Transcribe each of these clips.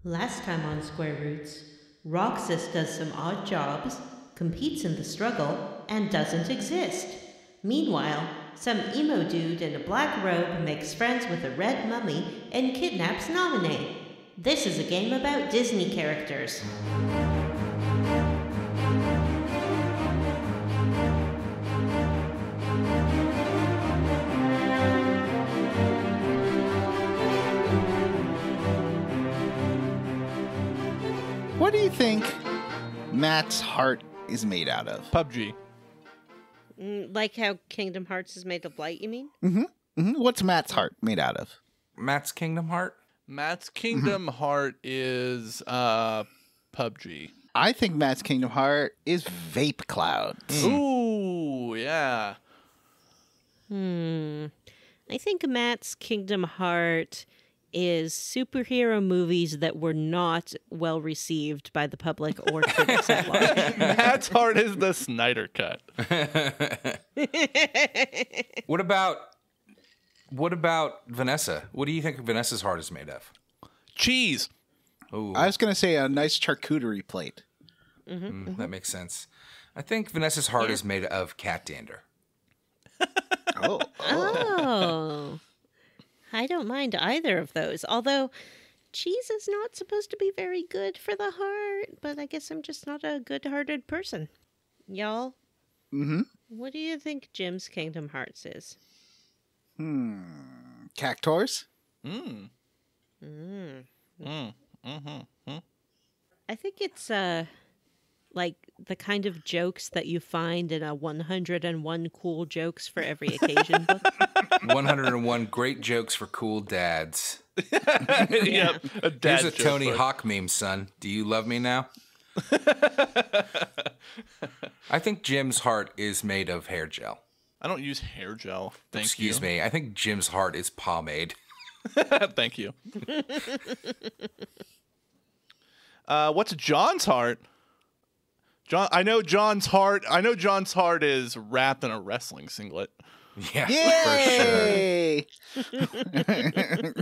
Last time on Square Roots, Roxas does some odd jobs, competes in the struggle, and doesn't exist. Meanwhile, some emo dude in a black robe makes friends with a red mummy and kidnaps Naminé. This is a game about Disney characters. What do you think Matt's heart is made out of? PUBG. Like how Kingdom Hearts is made of light, you mean? What's Matt's heart made out of? Matt's Kingdom Heart? Matt's Kingdom Heart is PUBG. I think Matt's Kingdom Heart is vape clouds. Ooh, yeah. I think Matt's Kingdom Heart is superhero movies that were not well received by the public or critics at large. Matt's heart is the Snyder Cut. What about Vanessa? What do you think Vanessa's heart is made of? Cheese. Ooh, I was going to say a nice charcuterie plate. that makes sense. I think Vanessa's heart is made of cat dander. Oh. I don't mind either of those. Although cheese is not supposed to be very good for the heart, but I guess I'm just not a good-hearted person. Y'all? What do you think Jim's Kingdom Hearts is? Cactors? I think it's like the kind of jokes that you find in a 101 cool jokes for every occasion book. 101 great jokes for cool dads. Yep. Here's a Tony Hawk meme, son. Do you love me now? I think Jim's heart is made of hair gel. I don't use hair gel. Excuse me. I think Jim's heart is pomade. Thank you. What's John's heart? I know John's heart is wrapped in a wrestling singlet. Yeah, Yay! for sure.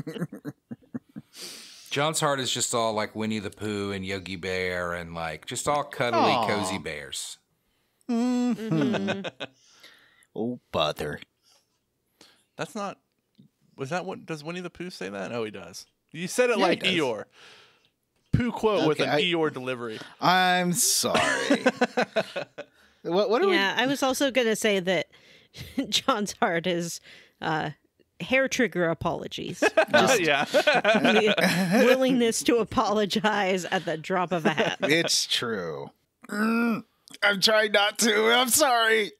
John's heart is just all like Winnie the Pooh and Yogi Bear and like just all cuddly, cozy bears. Oh, bother. That's not... Was that what... Does Winnie the Pooh say that? Oh, he does. You said it Yeah, like he does. Eeyore. Pooh quote with an Eeyore delivery. I'm sorry. What are we... Yeah, I was also going to say that John's heart is hair trigger apologies. Just Yeah. the willingness to apologize at the drop of a hat. It's true. I'm trying not to. I'm sorry.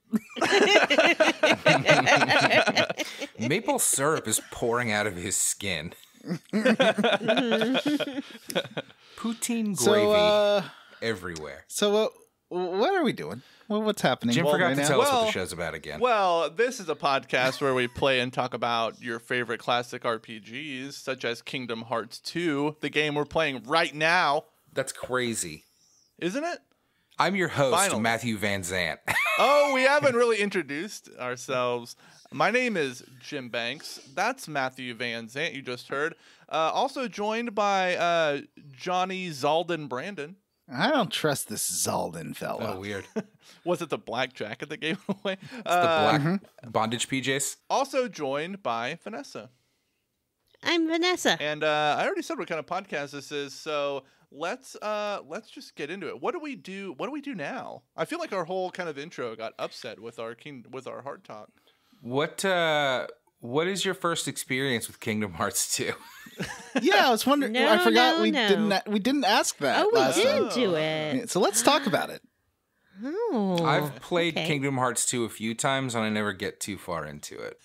Maple syrup is pouring out of his skin. Poutine gravy everywhere. So what are we doing? What's happening? Jim forgot right to now? tell us what the show's about again. Well, this is a podcast where we play and talk about your favorite classic RPGs, such as Kingdom Hearts 2, the game we're playing right now. That's crazy. Isn't it? I'm your host, Finally. Matthew Van Zant. Oh, we haven't really introduced ourselves. My name is Jim Banks. That's Matthew Van Zant, you just heard. Also joined by Johnny Zalden Brandon. I don't trust this Zalden fella. Oh, weird. Was it the black jacket that gave him away? It's the black bondage PJs. Also joined by Vanessa. I'm Vanessa. And I already said what kind of podcast this is, so let's just get into it. What do we do? What do we do now? I feel like our whole kind of intro got upset with our heart talk. What is your first experience with Kingdom Hearts 2? Yeah, I was wondering. No, I forgot no. we didn't ask that. Oh, we last did time. do it. So let's talk about it. Oh, I've played okay. Kingdom Hearts 2 a few times, and I never get too far into it.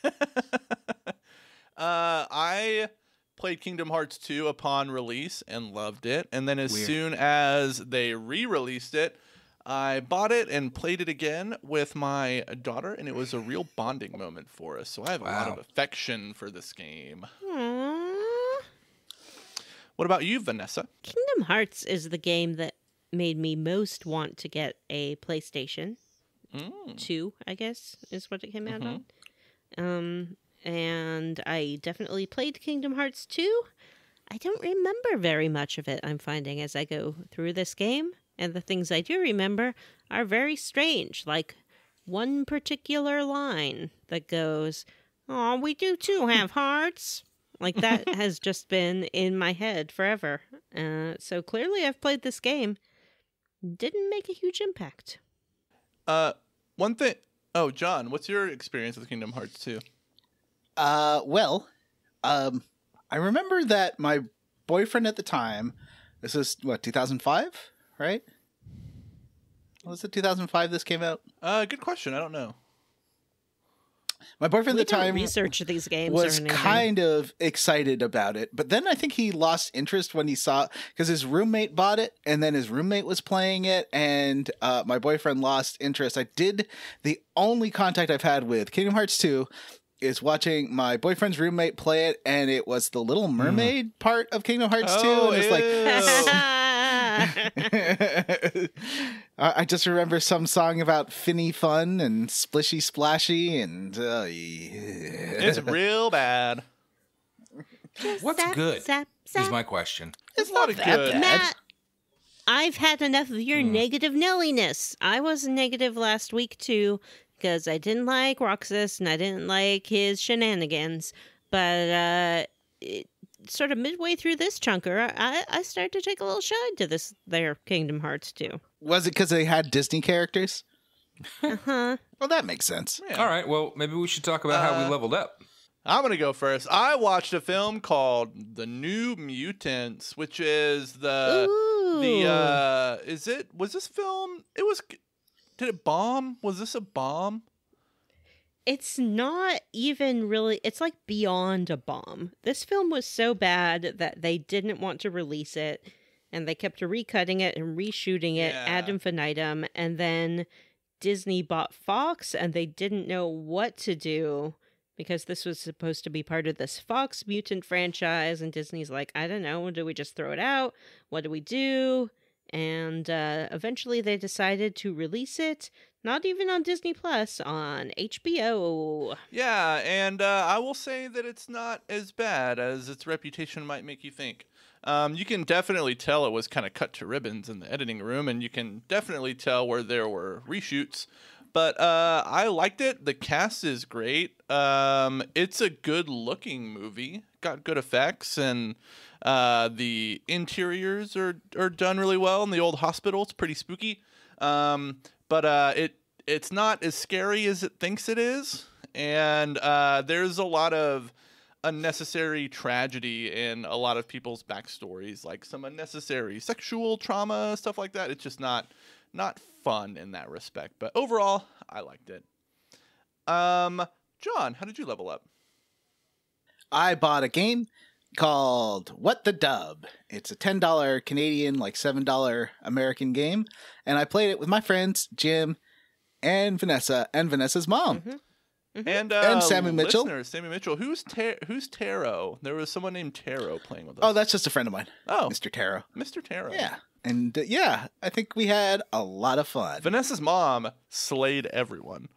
I played Kingdom Hearts 2 upon release and loved it. And then as Weird. soon as they re-released it, I bought it and played it again with my daughter, and it was a real bonding moment for us. So I have a lot of Wow. affection for this game. Aww. What about you, Vanessa? Kingdom Hearts is the game that made me most want to get a PlayStation 2, I guess, is what it came out on. And I definitely played Kingdom Hearts 2. I don't remember very much of it, I'm finding, as I go through this game. And the things I do remember are very strange, like one particular line that goes, "Oh, we do too have hearts." Like that has just been in my head forever. So clearly I've played this game. Didn't make a huge impact. One thing. Oh, John, what's your experience with Kingdom Hearts 2? I remember that my boyfriend at the time, this is, 2005, right? Was it 2005 this came out? Good question. I don't know. My boyfriend at the time research these games was kind of excited about it, but then I think he lost interest when he saw, because his roommate bought it, and then his roommate was playing it, and my boyfriend lost interest. The only contact I've had with Kingdom Hearts 2 is watching my boyfriend's roommate play it, and it was the Little Mermaid part of Kingdom Hearts 2, and it's like... I just remember some song about Finny Fun and Splishy Splashy, and it's real bad. What's good is my question. It's not that good. Matt, I've had enough of your negative Nelliness. I was negative last week too, because I didn't like Roxas and I didn't like his shenanigans. But sort of midway through this chunker, I started to take a little shine to this there Kingdom Hearts 2. Was it because they had Disney characters? Uh-huh. Well, that makes sense. Yeah. All right, well, maybe we should talk about how we leveled up. I'm going to go first. I watched a film called The New Mutants, which is was this film, did it bomb? Was this a bomb? It's not even really, it's like beyond a bomb. This film was so bad that they didn't want to release it, and they kept recutting it and reshooting it ad infinitum, and then Disney bought Fox, and they didn't know what to do, because this was supposed to be part of this Fox Mutant franchise, and Disney's like, I don't know, do we just throw it out? What do we do? And eventually they decided to release it, not even on Disney Plus, on HBO. Yeah, and I will say that it's not as bad as its reputation might make you think. You can definitely tell it was kind of cut to ribbons in the editing room, and you can definitely tell where there were reshoots. But I liked it. The cast is great. It's a good-looking movie. Got good effects, and the interiors are done really well. In the old hospital, it's pretty spooky. But it's not as scary as it thinks it is. And there's a lot of unnecessary tragedy in a lot of people's backstories, like some unnecessary sexual trauma, stuff like that. It's just not fun in that respect. But overall, I liked it. John, how did you level up? I bought a game called What the Dub. It's a $10 Canadian, like $7 American game. And I played it with my friends, Jim and Vanessa, and Vanessa's mom. Mm-hmm. And Sammy Mitchell. Sammy Mitchell. Who's Taro? There was someone named Taro playing with us. Oh, that's just a friend of mine. Oh. Mr. Taro. Mr. Taro. Yeah. And I think we had a lot of fun. Vanessa's mom slayed everyone.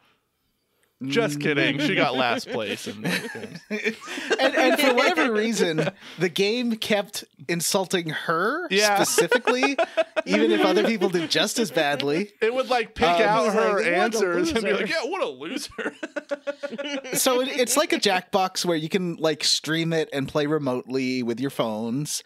Just kidding. She got last place in those games. and for whatever reason, the game kept insulting her specifically, even if other people did just as badly. It would like pick out her like, answers and be like, yeah, what a loser. So it's like a Jackbox where you can like stream it and play remotely with your phones.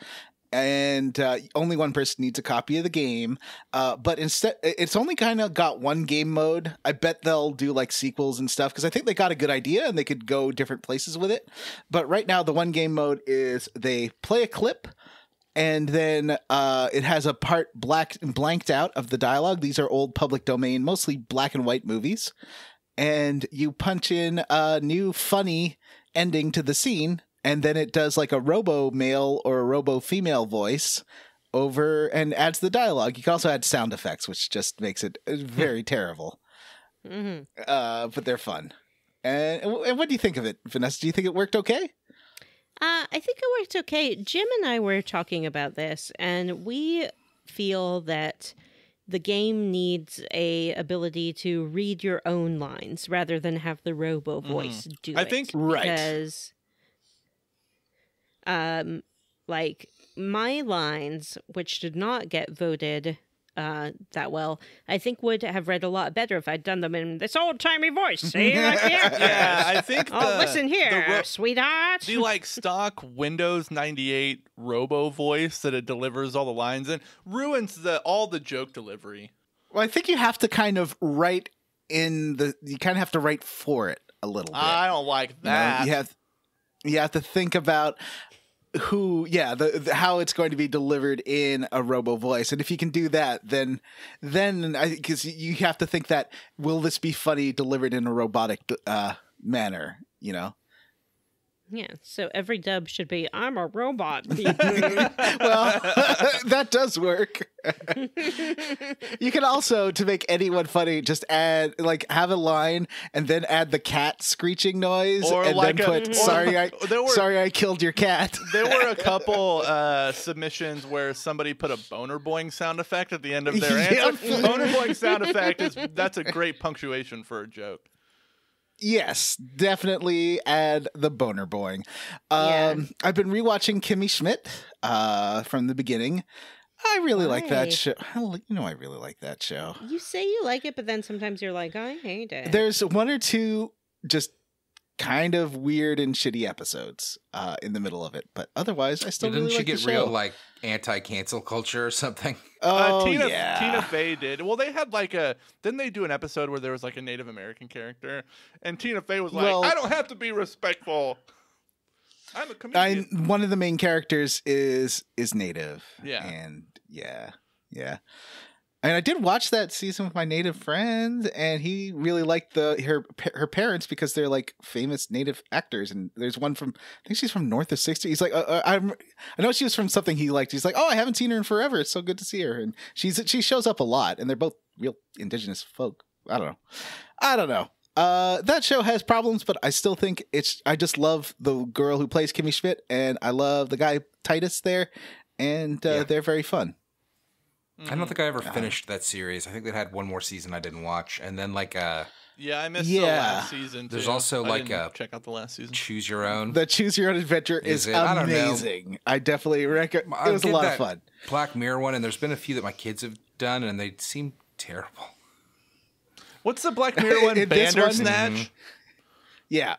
And only one person needs a copy of the game. But instead, it's only kind of got one game mode. I bet they'll do like sequels and stuff because I think they got a good idea and they could go different places with it. But right now, the one game mode is they play a clip and then it has a part blanked out of the dialogue. These are old public domain, mostly black and white movies. And you punch in a new funny ending to the scene. And then it does like a robo-male or a robo-female voice over and adds the dialogue. You can also add sound effects, which just makes it very terrible. Mm-hmm. But they're fun. And what do you think of it, Vanessa? Do you think it worked okay? I think it worked okay. Jim and I were talking about this, and we feel that the game needs a ability to read your own lines rather than have the robo voice do it. I think right. Because like my lines, which did not get voted that well, I think would have read a lot better if I'd done them in this old-timey voice. See? Yeah, I think listen here, sweetheart. The like stock Windows 98 robo voice that it delivers all the lines in ruins all the joke delivery. Well, I think you have to kind of write for it a little bit. I don't like that. You have to think about how it's going to be delivered in a robo voice, and if you can do that, then because you have to think that, will this be funny delivered in a robotic manner? You know. Yeah, so every dub should be, I'm a robot. Well, that does work. You can also, to make anyone funny, just add, like, have a line and then add the cat screeching noise, or and like then put, sorry, I killed your cat. There were a couple submissions where somebody put a boner boing sound effect at the end of their answer. Boner boing sound effect that's a great punctuation for a joke. Yes, definitely add the boner boing. I've been rewatching Kimmy Schmidt from the beginning. I really like that show. I really like that show. You say you like it, but then sometimes you're like, I hate it. There's one or two just kind of weird and shitty episodes in the middle of it, but otherwise, I still really like the show. Didn't she get real like anti-cancel culture or something? Tina Fey did. Well, they had didn't they do an episode where there was like a Native American character, and Tina Fey was like, I don't have to be respectful. I'm a comedian. One of the main characters is Native. Yeah. And yeah. And I did watch that season with my Native friend, and he really liked her parents because they're like famous Native actors. And there's one I think she's from North of 60. He's like, I know she was from something he liked. He's like, I haven't seen her in forever. It's so good to see her. And she shows up a lot, and they're both real indigenous folk. I don't know. That show has problems, but I still think I just love the girl who plays Kimmy Schmidt, and I love the guy Titus there, and they're very fun. I don't think I ever finished that series. I think they had one more season I didn't watch, and then I missed the last season. There's also check out the last season. Choose Your Own. The Choose Your Own Adventure is amazing. I definitely recommend. It was a lot of fun. Black Mirror one, and there's been a few that my kids have done, and they seem terrible. What's the Black Mirror one? Bandersnatch? Mm-hmm. Yeah.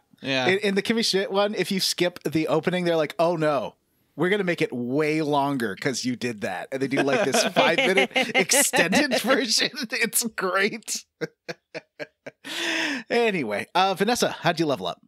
In the Kimmy Schmidt one, if you skip the opening, they're like, oh no, we're going to make it way longer because you did that. And they do like this 5-minute extended version. It's great. Anyway, Vanessa, how'd you level up?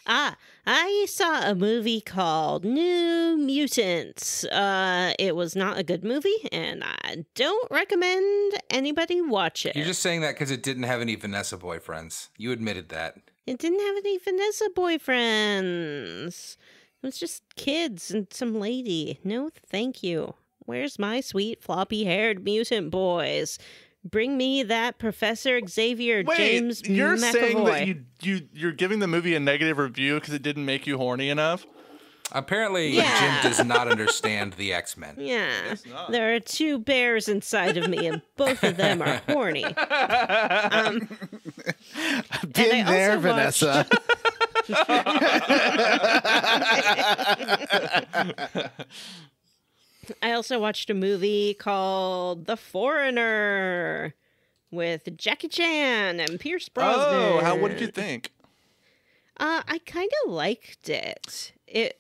I saw a movie called New Mutants. It was not a good movie, and I don't recommend anybody watch it. You're just saying that because it didn't have any Vanessa boyfriends. You admitted that. It didn't have any Vanessa boyfriends. It was just kids and some lady. No, thank you. Where's my sweet floppy-haired mutant boys? Bring me that Professor Xavier James McAvoy. You're saying that you're giving the movie a negative review because it didn't make you horny enough? Apparently, Jim does not understand the X-Men. Yeah, there are two bears inside of me, and both of them are horny. Been there, Vanessa. I also watched a movie called The Foreigner with Jackie Chan and Pierce Brosnan. Oh, what did you think? I kind of liked it. It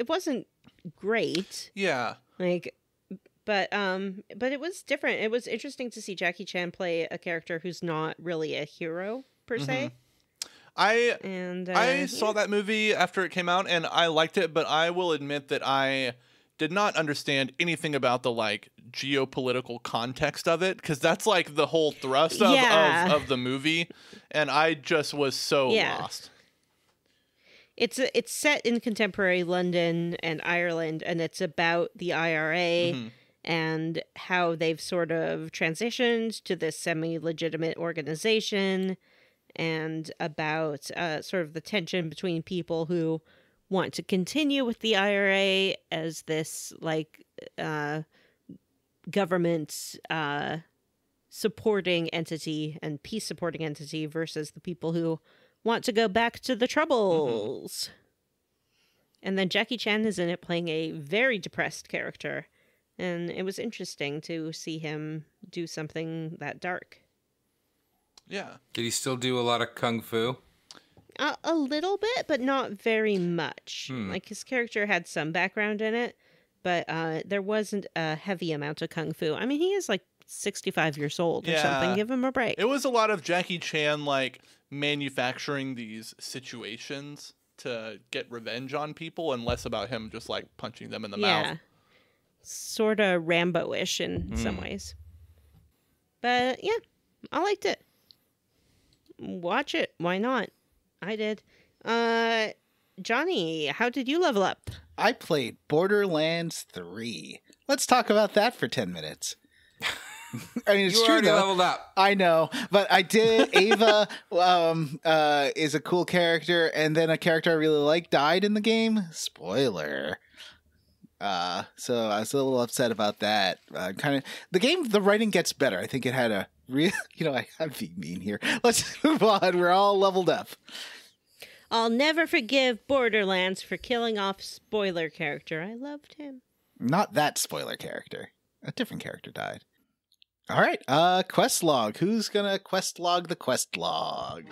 wasn't great. Yeah. But it was different. It was interesting to see Jackie Chan play a character who's not really a hero per se. I saw that movie after it came out, and I liked it, but I will admit that I did not understand anything about the geopolitical context of it, because that's the whole thrust of the movie, and I just was so lost. It's set in contemporary London and Ireland, and it's about the IRA and how they've sort of transitioned to this semi-legitimate organization, and about sort of the tension between people who want to continue with the IRA as this government supporting entity and peace supporting entity versus the people who want to go back to the Troubles. And then Jackie Chan is in it playing a very depressed character. And it was interesting to see him do something that dark. Yeah. Did he still do a lot of kung fu? A little bit, but not very much. Like, his character had some background in it, but there wasn't a heavy amount of kung fu. I mean, he is like 65 years old or something. Give him a break. It was a lot of Jackie Chan, like, manufacturing these situations to get revenge on people, and less about him just, like, punching them in the mouth. Sort of Rambo-ish in some ways. But, yeah, I liked it. Watch it. Why not? I did. Johnny, how did you level up? I played Borderlands 3. Let's talk about that for 10 minutes. I mean, it's you true already though. leveled up. I know, but I did. Ava is a cool character, and then a character I really like died in the game. Spoiler. So I was a little upset about that. The writing gets better. I think it had a real, I'm being mean here. Let's move on. We're all leveled up. I'll never forgive Borderlands for killing off spoiler character. I loved him. Not that spoiler character. A different character died. All right. Quest log. Who's gonna quest log the quest log?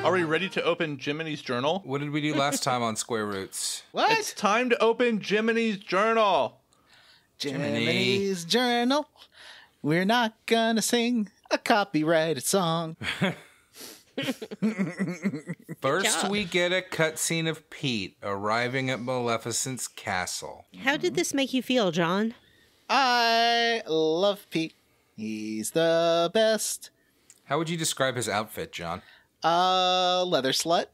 Are we ready to open Jiminy's journal? What did we do last time on Square Roots? What? It's time to open Jiminy's journal. Jiminy's journal. We're not gonna sing a copyrighted song. First, we get a cutscene of Pete arriving at Maleficent's castle. How did this make you feel, John? I love Pete. He's the best. How would you describe his outfit, John? Leather slut.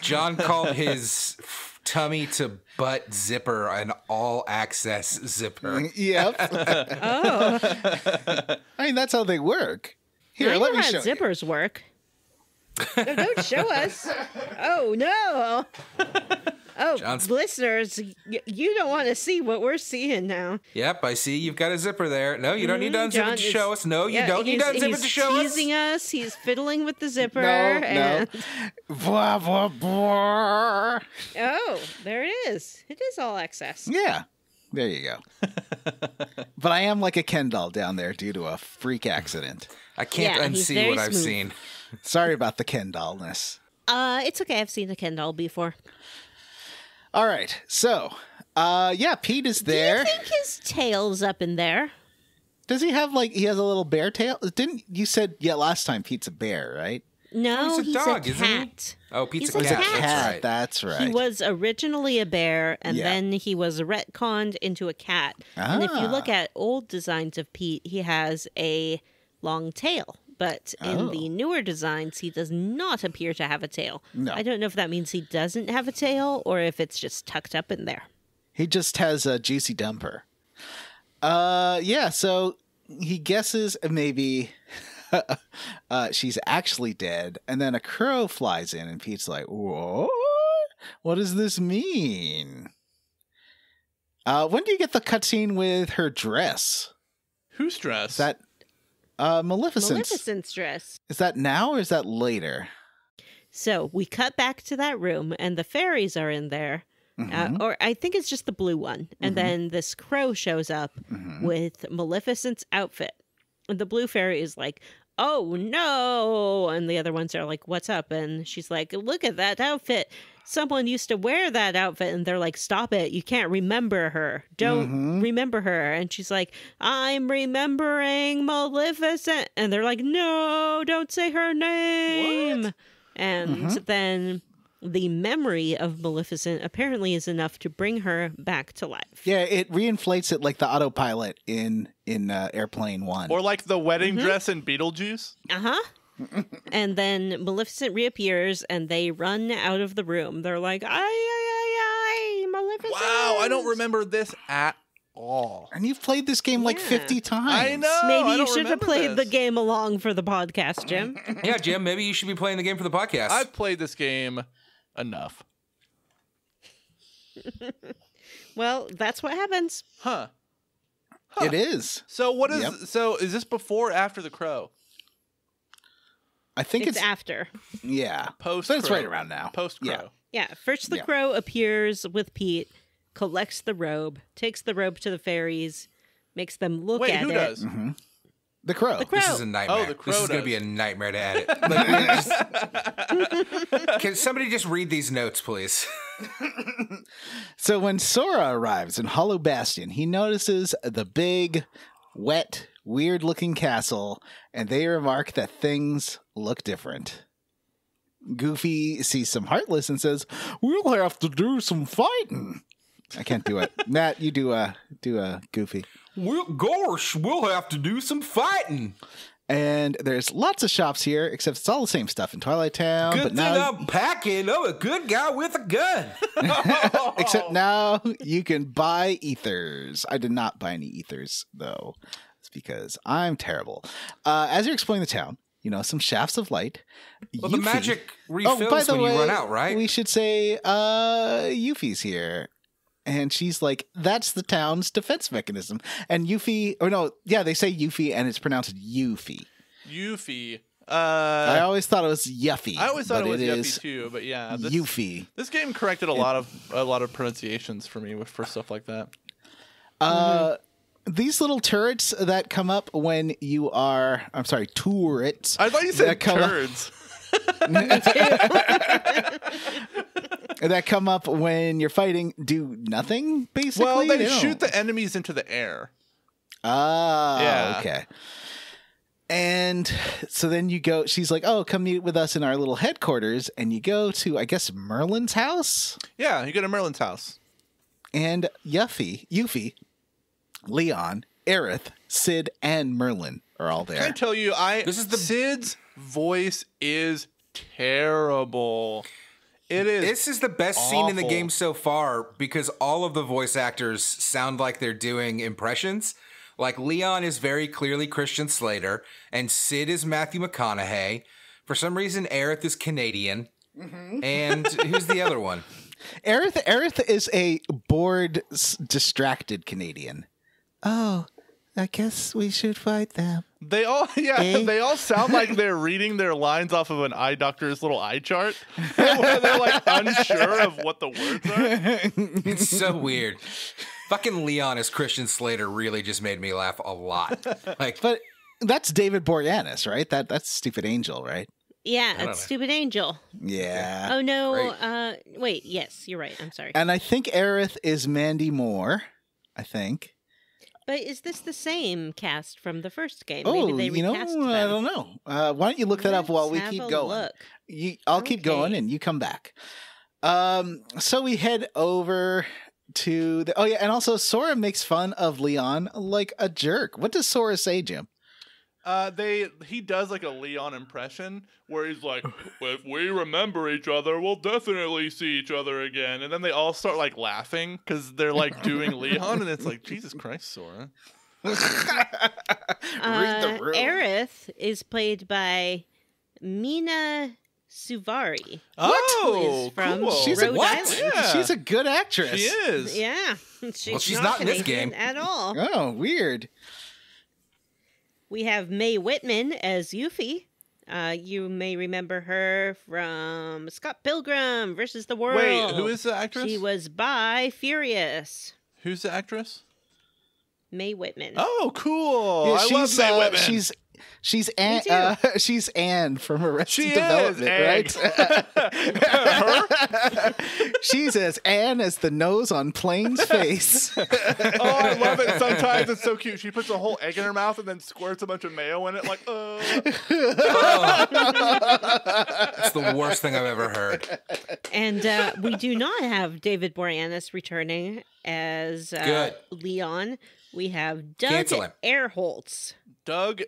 John called his tummy to butt zipper an all-access zipper. Yep. Oh. I mean, that's how they work. Here, I let know me how show you. zippers work. No, don't show us. Oh, no. Oh, John's- listeners, you don't want to see what we're seeing now. Yep, I see you've got a zipper there. No, you don't need to unzip John it to is- show us. No, you Yeah, don't need to he's unzip it to show us. teasing us. He's fiddling with the zipper. No, and... Blah, blah, blah. Oh, there it is. It is all access. Yeah. There you go. But I am like a Ken doll down there due to a freak accident. I can't Yeah, he's unsee very what I've smooth. seen. Sorry about the Ken dollness. It's okay. I've seen a Ken doll before. All right. So, Pete is there. Do you think his tail's up in there? Does he have he has a little bear tail? Didn't you said last time Pete's a bear, right? No, he's a dog, isn't he? cat. Oh, Pete's He's a a cat. cat. That's right. That's right. He was originally a bear, and Yeah. then he was retconned into a cat. And if you Ah. look at old designs of Pete, he has a long tail. But in the newer designs, he does not appear to have a tail. No. I don't know if that means he doesn't have a tail or if it's just tucked up in there. He just has a juicy dumper. So he guesses maybe she's actually dead, and then a crow flies in, and Pete's like, "What? What does this mean?" When do you get the cutscene with her dress? Whose dress? Is that Maleficent's? Maleficent's dress. Is that now or is that later? So we cut back to that room, and the fairies are in there. Or I think it's just the blue one. And then this crow shows up with Maleficent's outfit. And the blue fairy is like, "Oh, no." And the other ones are like, "What's up?" And she's like, "Look at that outfit. Someone used to wear that outfit." And they're like, "Stop it. You can't remember her. Don't remember her." And she's like, "I'm remembering Maleficent." And they're like, "No, don't say her name." What? And then the memory of Maleficent apparently is enough to bring her back to life. Yeah, it reinflates it like the autopilot in Airplane 1. Or like the wedding dress in Beetlejuice? And then Maleficent reappears and they run out of the room. They're like, "Ay, Maleficent." Wow, I don't remember this at all. And you've played this game like Yeah. 50 times. I know. Maybe I you don't should have remember played the this. game along for the podcast, Jim. Yeah, Jim, maybe you should be playing the game for the podcast. I've played this game enough. Well, that's what happens. Huh. It is. So what is Yep. so is this before or after the crow? I think It's it's after. yeah. Post. So it's right around now. Post crow. Yeah. Yeah, first the Yeah. crow appears with Pete, collects the robe, takes the robe to the fairies, makes them look Wait, at who it. does? The crow. The crow. This is a nightmare. Oh, the crow This is going to does. be a nightmare to edit. Like, can somebody just read these notes, please? So when Sora arrives in Hollow Bastion, he notices the big, wet, weird-looking castle, and they remark that things look different. Goofy sees some Heartless and says, "We'll have to do some fighting." I can't do it. Matt, you do a Goofy. We'll have to do some fighting. And there's lots of shops here, except it's all the same stuff in Twilight Town. Good but thing now, I'm packing. I'm a good guy with a gun. except now you can buy ethers. I did not buy any ethers, though. It's because I'm terrible. As you're exploring the town, you know, some shafts of light. Well, the Yuffie- magic by refills the when way, you run out, right? We should say Yuffie's here. And she's like, that's the town's defense mechanism. And Yuffie, or no, yeah, they say Yuffie and it's pronounced Yuffie. Yuffie. I always thought it was Yuffie. I always thought it was is Yuffie too, but yeah, Yuffie. this game corrected a lot of pronunciations for me for stuff like that. These little turrets that come up when you are, I'm sorry, turrets. I thought you said that come up- turds. that come up when you're fighting do nothing, basically? Well, they don't. shoot the enemies into the air. Oh, Yeah. okay. And so then you go, she's like, oh, come meet with us in our little headquarters. And you go to, I guess, Merlin's house. Yeah, you go to Merlin's house. And Yuffie, Leon, Aerith, Sid, and Merlin are all Can I there. tell you, Sid's voice is terrible. It is. This is the best scene in the awful. game so far because all of the voice actors sound like they're doing impressions. Like Leon is very clearly Christian Slater, and Sid is Matthew McConaughey. For some reason, Aerith is Canadian. And who's the other one? Aerith is a bored, distracted Canadian. Oh, I guess we should fight them. They all, Eh? they all sound like they're reading their lines off of an eye doctor's little eye chart. Where they're like unsure of what the words are. It's so weird. Fucking Leon as Christian Slater really just made me laugh a lot. Like, But that's David Boreanaz, right? That's Stupid Angel, right? Yeah, know. it's Stupid Angel. Yeah. Oh no, wait, yes, you're right. I'm sorry. And I think Aerith is Mandy Moore, I think. But is this the same cast from the first game? Oh, Maybe they you know, recast them. I don't know. Why don't you look that up while we Let's keep have a going? look. I'll keep going Okay. and you come back. So we head over to the. Oh yeah, and also Sora makes fun of Leon like a jerk. What does Sora say, Jim? He does like a Leon impression where he's like, if we remember each other, we'll definitely see each other again. And then they all start like laughing because they're like doing Leon, and it's like, Jesus Christ, Sora. Read the room. Aerith is played by Mina Suvari. Oh, from cool. She's a Rhode what? Island. Yeah. She's a good actress. She is. Yeah, she's not in this Canadian game. at all. Oh, weird. We have Mae Whitman as Yuffie. You may remember her from Scott Pilgrim versus the World. Wait, who is the actress? She was by Furious. Who's the actress? Mae Whitman. Oh, cool. Yeah, I love Mae Whitman. She's Anne. too. She's Anne from Arrested She is Development, Egg. right? She's as Anne as the nose on Plane's face. Oh, I love it. Sometimes it's so cute. She puts a whole egg in her mouth and then squirts a bunch of mayo in it. Like, that's the worst thing I've ever heard. And we do not have David Boreanaz returning as Good. Leon. We have Doug Cancel him. Airholes. Doug.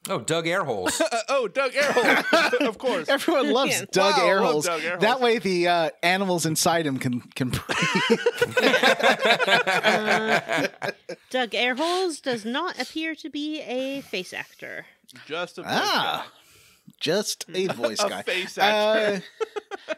Oh, Doug Airholes. Doug Airholes. Of course. Everyone loves Yeah. Doug Wow, I love Airholes. Doug Airholes. That way, the animals inside him can breathe. Doug Airholes does not appear to be a face actor. Just a Just a voice A guy. face actor.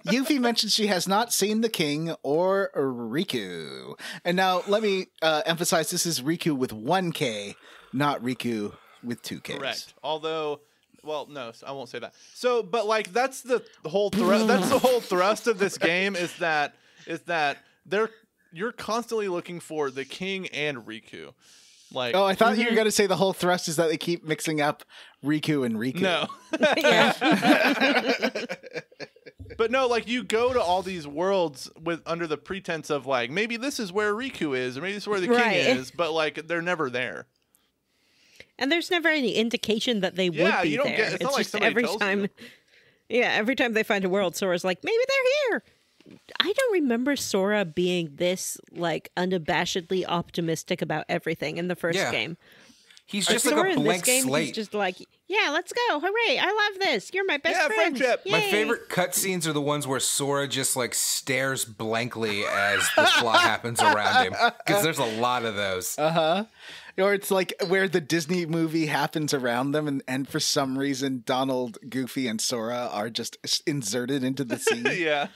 Yuffie mentions she has not seen the king or Riku. And now let me emphasize this is Riku with 1K, not Riku with 2Ks. Correct. Although, well, no, I won't say that. So, but like that's the whole that's the whole thrust of this game is that you're constantly looking for the king and Riku. Like, oh, I thought you were going to say the whole thrust is that they keep mixing up Riku and Riku. No. But no, like you go to all these worlds with under the pretense of like maybe this is where Riku is or maybe this is where the king is, but like they're never there. And there's never any indication that they would be you don't there. get it's not like just somebody every tells time. you. Yeah, every time they find a world, Sora's like, maybe they're here. I don't remember Sora being this like unabashedly optimistic about everything in the first game. He's just Sora like a in blank this game, slate. He's just like, yeah, let's go, hooray! I love this. You're my best friend. Friendship. Yay. My favorite cutscenes are the ones where Sora just like stares blankly as the plot happens around him. Because there's a lot of those. Or it's like where the Disney movie happens around them, and for some reason, Donald, Goofy, and Sora are just inserted into the scene. Yeah.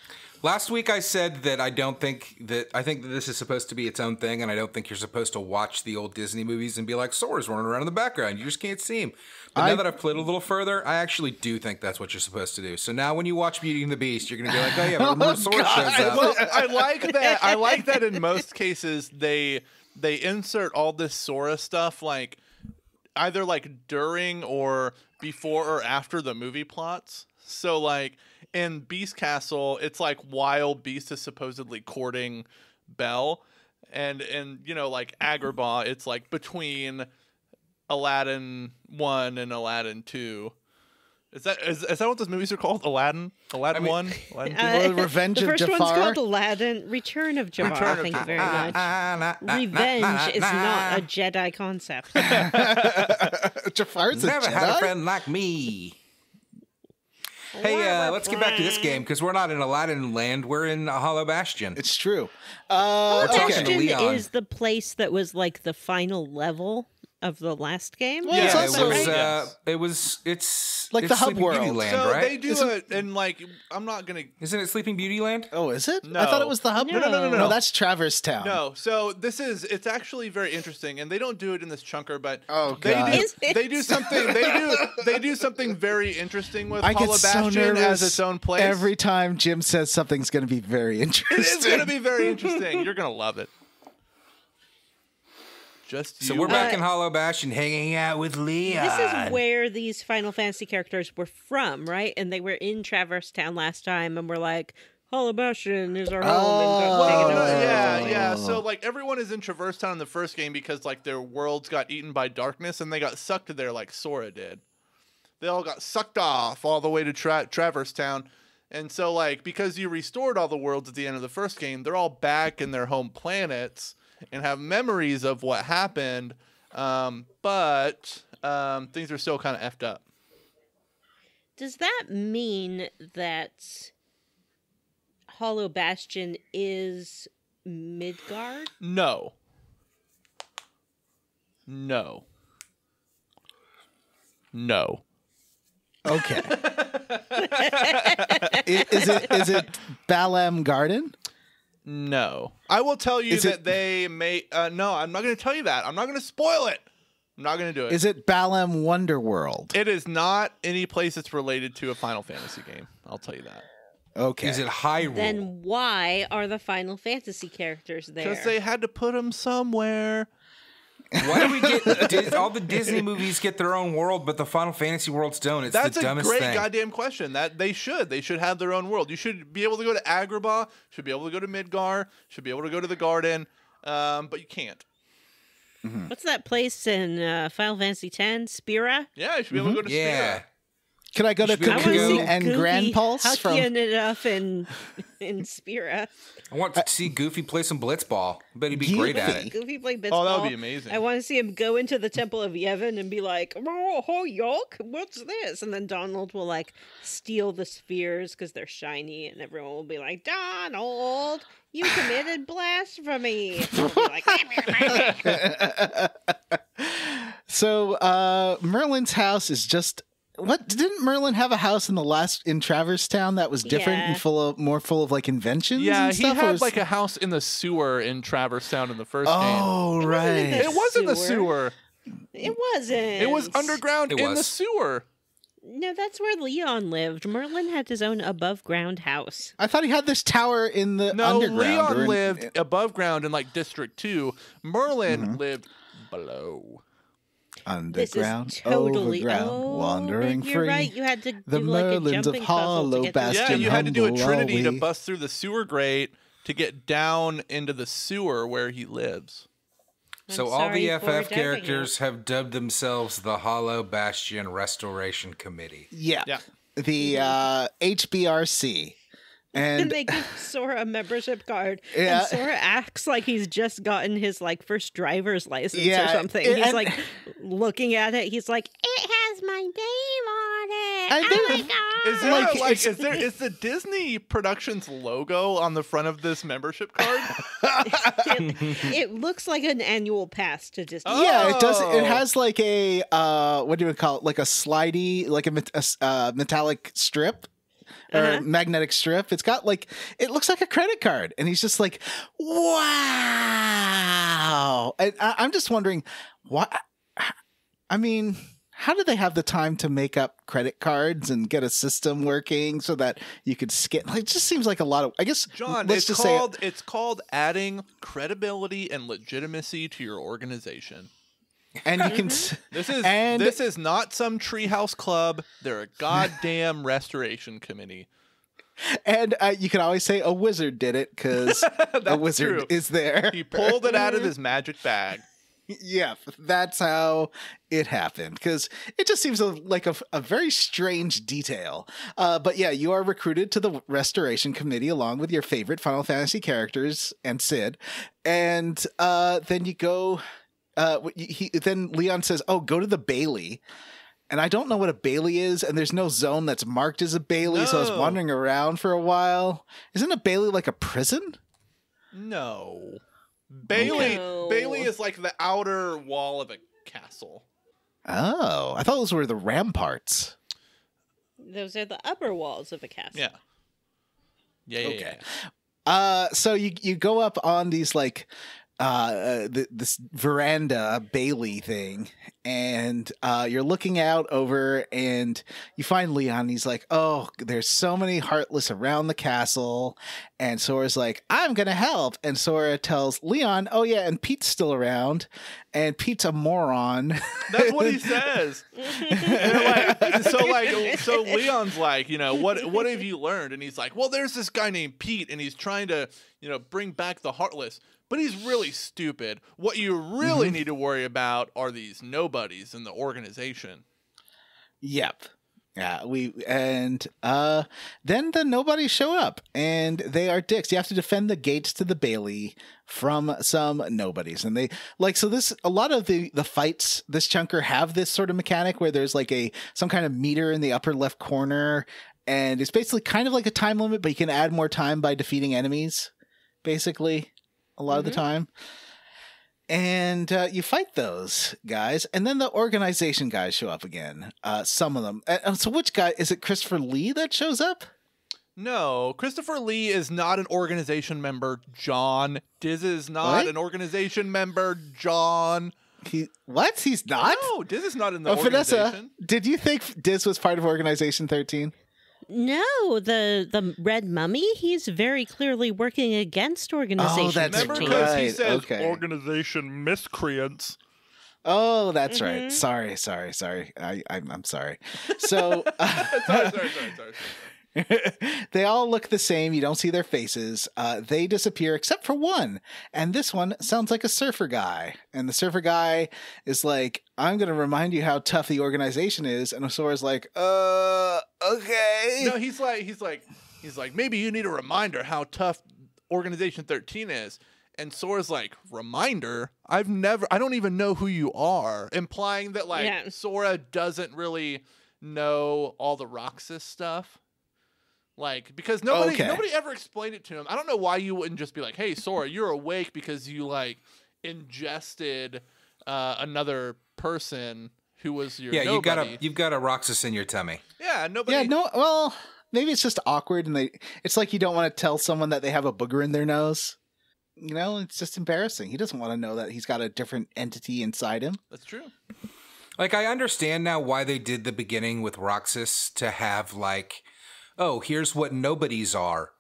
Last week I said that I think that this is supposed to be its own thing, and I don't think you're supposed to watch the old Disney movies and be like, Sora's running around in the background. You just can't see him. But now that I've played a little further, I actually do think that's what you're supposed to do. So now when you watch Beauty and the Beast, you're going to be like, oh yeah, but remember Sora shows up. Well, I like that. I like that in most cases they insert all this Sora stuff like either like during or before or after the movie plots. So like in Beast Castle, it's like while Beast is supposedly courting Belle, and you know like Agrabah, it's like between Aladdin 1 and Aladdin 2. Is that what those movies are called? Aladdin 1, Aladdin 2. Revenge of the first Jafar. one's called Aladdin, Return of Jafar. Thank you very much. Revenge is not a Jedi concept. Jafar's a Never Jedi? had a friend like me. Hey, let's get back to this game because we're not in Aladdin land. We're in Hollow Bastion. It's true. We're talking to Bastion Leon. is the place that was like the final level of the last game. Well, it's Yeah, also- it's Like it's the hub Sleeping Beauty world. land, So right? they do it, and like I'm not gonna. Isn't it Sleeping Beauty land? Oh, is it? No. I thought it was the hub. No. No, that's Traverse Town. No, so it's actually very interesting, and they don't do it in this chunker, but Oh, they God. do. Is it? They do something. They do something very interesting with I get Hollow so Bastion nervous as its own place. every time Jim says something's going to be very interesting. It is going to be very interesting. You're going to love it. Just So you. we're back in Hollow Bastion hanging out with Leon. This is where these Final Fantasy characters were from, right? And they were in Traverse Town last time, and we're like, Hollow Bastion is our home. And got taken over. Yeah. So like everyone is in Traverse Town in the first game because like their worlds got eaten by darkness and they got sucked there like Sora did. They all got sucked off all the way to Traverse Town. And so like because you restored all the worlds at the end of the first game, they're all back in their home planets and have memories of what happened. But things are still kind of effed up. Does that mean that Hollow Bastion is Midgard? No. Okay. Is it Balam Garden? No. I will tell you Is that it- they may... no, I'm not going to tell you that. I'm not going to spoil it. I'm not going to do it. Is it Balam Wonderworld? It is not any place that's related to a Final Fantasy game. I'll tell you that. Okay. Is it Hyrule? Then why are the Final Fantasy characters there? Because they had to put them somewhere. Why do we get all the Disney movies get their own world, but the Final Fantasy worlds don't? It's That's the a dumbest great thing. goddamn question. That they should have their own world. You should be able to go to Agrabah. Should be able to go to Midgar. Should be able to go to the Garden. But you can't. What's that place in Final Fantasy X? Spira? Yeah, you should be able to go to Yeah. Spira. Can I go to I wanna Cocoon see and Grand Pulse from? hucking it up in Spira. I want to see Goofy play some blitzball. I bet he'd be great at it. Goofy play Blitzball. Oh, that would be amazing. I want to see him go into the Temple of Yevon and be like, "Oh, yuck! What's this?" And then Donald will like steal the spheres because they're shiny, and everyone will be like, "Donald, you committed blasphemy!" And he'll be like, So Merlin's house is just what didn't Merlin have a house in Traverse Town that was different and more full of like inventions? Yeah, and he stuff? had like a house in the sewer in Traverse Town in the first game. Oh, right. It was in the sewer. It wasn't. It was underground in the sewer. No, that's where Leon lived. Merlin had his own above-ground house. I thought he had this tower in the underground. Leon lived above ground in like District 2. Merlin lived below. Underground, this is totally overground, wandering you're free. Right. You had to the do like a Merlins of jumping Hollow puzzle to get Bastion. Yeah, you had to do a humble Trinity to are we. bust through the sewer grate to get down into the sewer where he lives. So all the FF characters have dubbed themselves the Hollow Bastion Restoration Committee. Yeah. The HBRC. And they give Sora a membership card. Yeah. And Sora acts like he's just gotten his like first driver's license or something. He's like looking at it. He's like, it has my name on it. Oh my god. Is the Disney Productions logo on the front of this membership card? It looks like an annual pass to Disney. Yeah, it does. It has like a what do you call it? Like a slidey, like a metallic strip. Or magnetic strip. It's got like, it looks like a credit card. And he's just like, wow. And I'm just wondering, why? I mean, how did they have the time to make up credit cards and get a system working so that you could scan? Like, it just seems like a lot of, I guess, John, it's called adding credibility and legitimacy to your organization. And you can. This is not some treehouse club. They're a goddamn restoration committee. And you can always say a wizard did it because a wizard is there. He pulled it out of his magic bag. Yeah, that's how it happened. Because it just seems like a very strange detail. But yeah, you are recruited to the restoration committee along with your favorite Final Fantasy characters and Sid. And then you go. Then Leon says, "Oh, go to the Bailey," and I don't know what a Bailey is, and there's no zone that's marked as a Bailey, so I was wandering around for a while. Isn't a Bailey like a prison? No, Bailey is like the outer wall of a castle. Oh, I thought those were the ramparts. Those are the upper walls of a castle. Yeah. Okay. So you go up on these like. This veranda Bailey thing, and you're looking out over, and you find Leon. He's like, "Oh, there's so many Heartless around the castle," and Sora's like, "I'm gonna help." And Sora tells Leon, "Oh yeah, and Pete's still around," and Pete's a moron. That's what he says. So Leon's like, what have you learned? And he's like, well, there's this guy named Pete, and he's trying to, bring back the Heartless. But he's really stupid. What you really need to worry about are these nobodies in the organization. Yep. Yeah, then the nobodies show up, and they are dicks. You have to defend the gates to the Bailey from some nobodies, and they a lot of the fights this chunker have this sort of mechanic where there's like some kind of meter in the upper left corner, and it's basically kind of like a time limit, but you can add more time by defeating enemies, basically. A lot of the time. And you fight those guys, and then the organization guys show up again. Some of them. So which guy? Is it Christopher Lee that shows up? No, Christopher Lee is not an organization member, John. Diz is not an organization member, John. What? He's not? No, Diz is not in the organization. Vanessa, did you think Diz was part of Organization 13? No, the red mummy, he's very clearly working against Organization 13. Remember, because he says organization miscreants. Oh, that's right. Sorry. I'm sorry. So sorry. They all look the same. You don't see their faces. They disappear except for one. And this one sounds like a surfer guy. And the surfer guy is like, I'm going to remind you how tough the organization is. And Sora's like, okay. No, he's like, maybe you need a reminder how tough Organization 13 is. And Sora's like, reminder? I don't even know who you are. Implying that Sora doesn't really know all the Roxas stuff. Because nobody ever explained it to him. I don't know why you wouldn't just be like, hey, Sora, you're awake because you ingested another person who was your Yeah, nobody. you've got a Roxas in your tummy. Yeah, nobody. Yeah, no, well, maybe it's just awkward, and it's like you don't want to tell someone that they have a booger in their nose. You know, it's just embarrassing. He doesn't want to know that he's got a different entity inside him. That's true. Like, I understand now why they did the beginning with Roxas to have, like, oh, here's what nobodies are.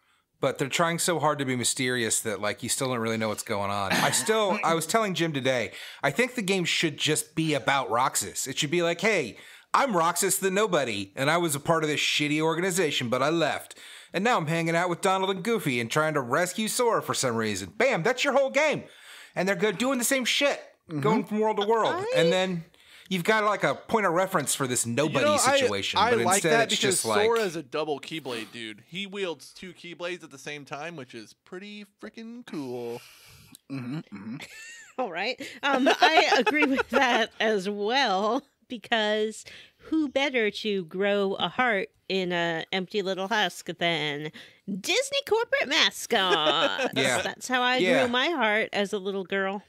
But they're trying so hard to be mysterious that, like, you still don't really know what's going on. I was telling Jim today, I think the game should just be about Roxas. It should be like, hey, I'm Roxas the Nobody, and I was a part of this shitty organization, but I left. And now I'm hanging out with Donald and Goofy and trying to rescue Sora for some reason. Bam, that's your whole game. And they're doing the same shit, going from world to world. And then you've got like a point of reference for this nobody situation. I but like instead that it's because just like Sora's a double keyblade dude. He wields 2 keyblades at the same time, which is pretty freaking cool. All right. I agree with that as well, because who better to grow a heart in a empty little husk than Disney corporate mascots? Yeah. That's how I Yeah. grew my heart as a little girl.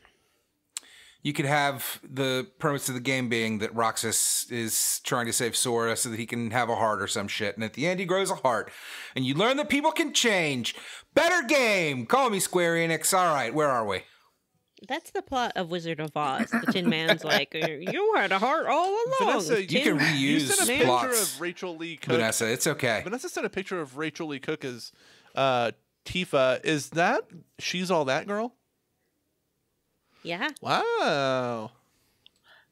you could have the premise of the game being that Roxas is trying to save Sora so that he can have a heart or some shit. And at the end, he grows a heart. And you learn that people can change. Better game. Call me Square Enix. All right, where are we? That's the plot of Wizard of Oz. The Tin Man's like, you had a heart all along. Vanessa, You can you reuse sent a picture plots. of Rachel Lee Cook. Vanessa, it's okay. Vanessa sent a picture of Rachel Lee Cook as Tifa. Is that She's All That Girl? Yeah. Wow.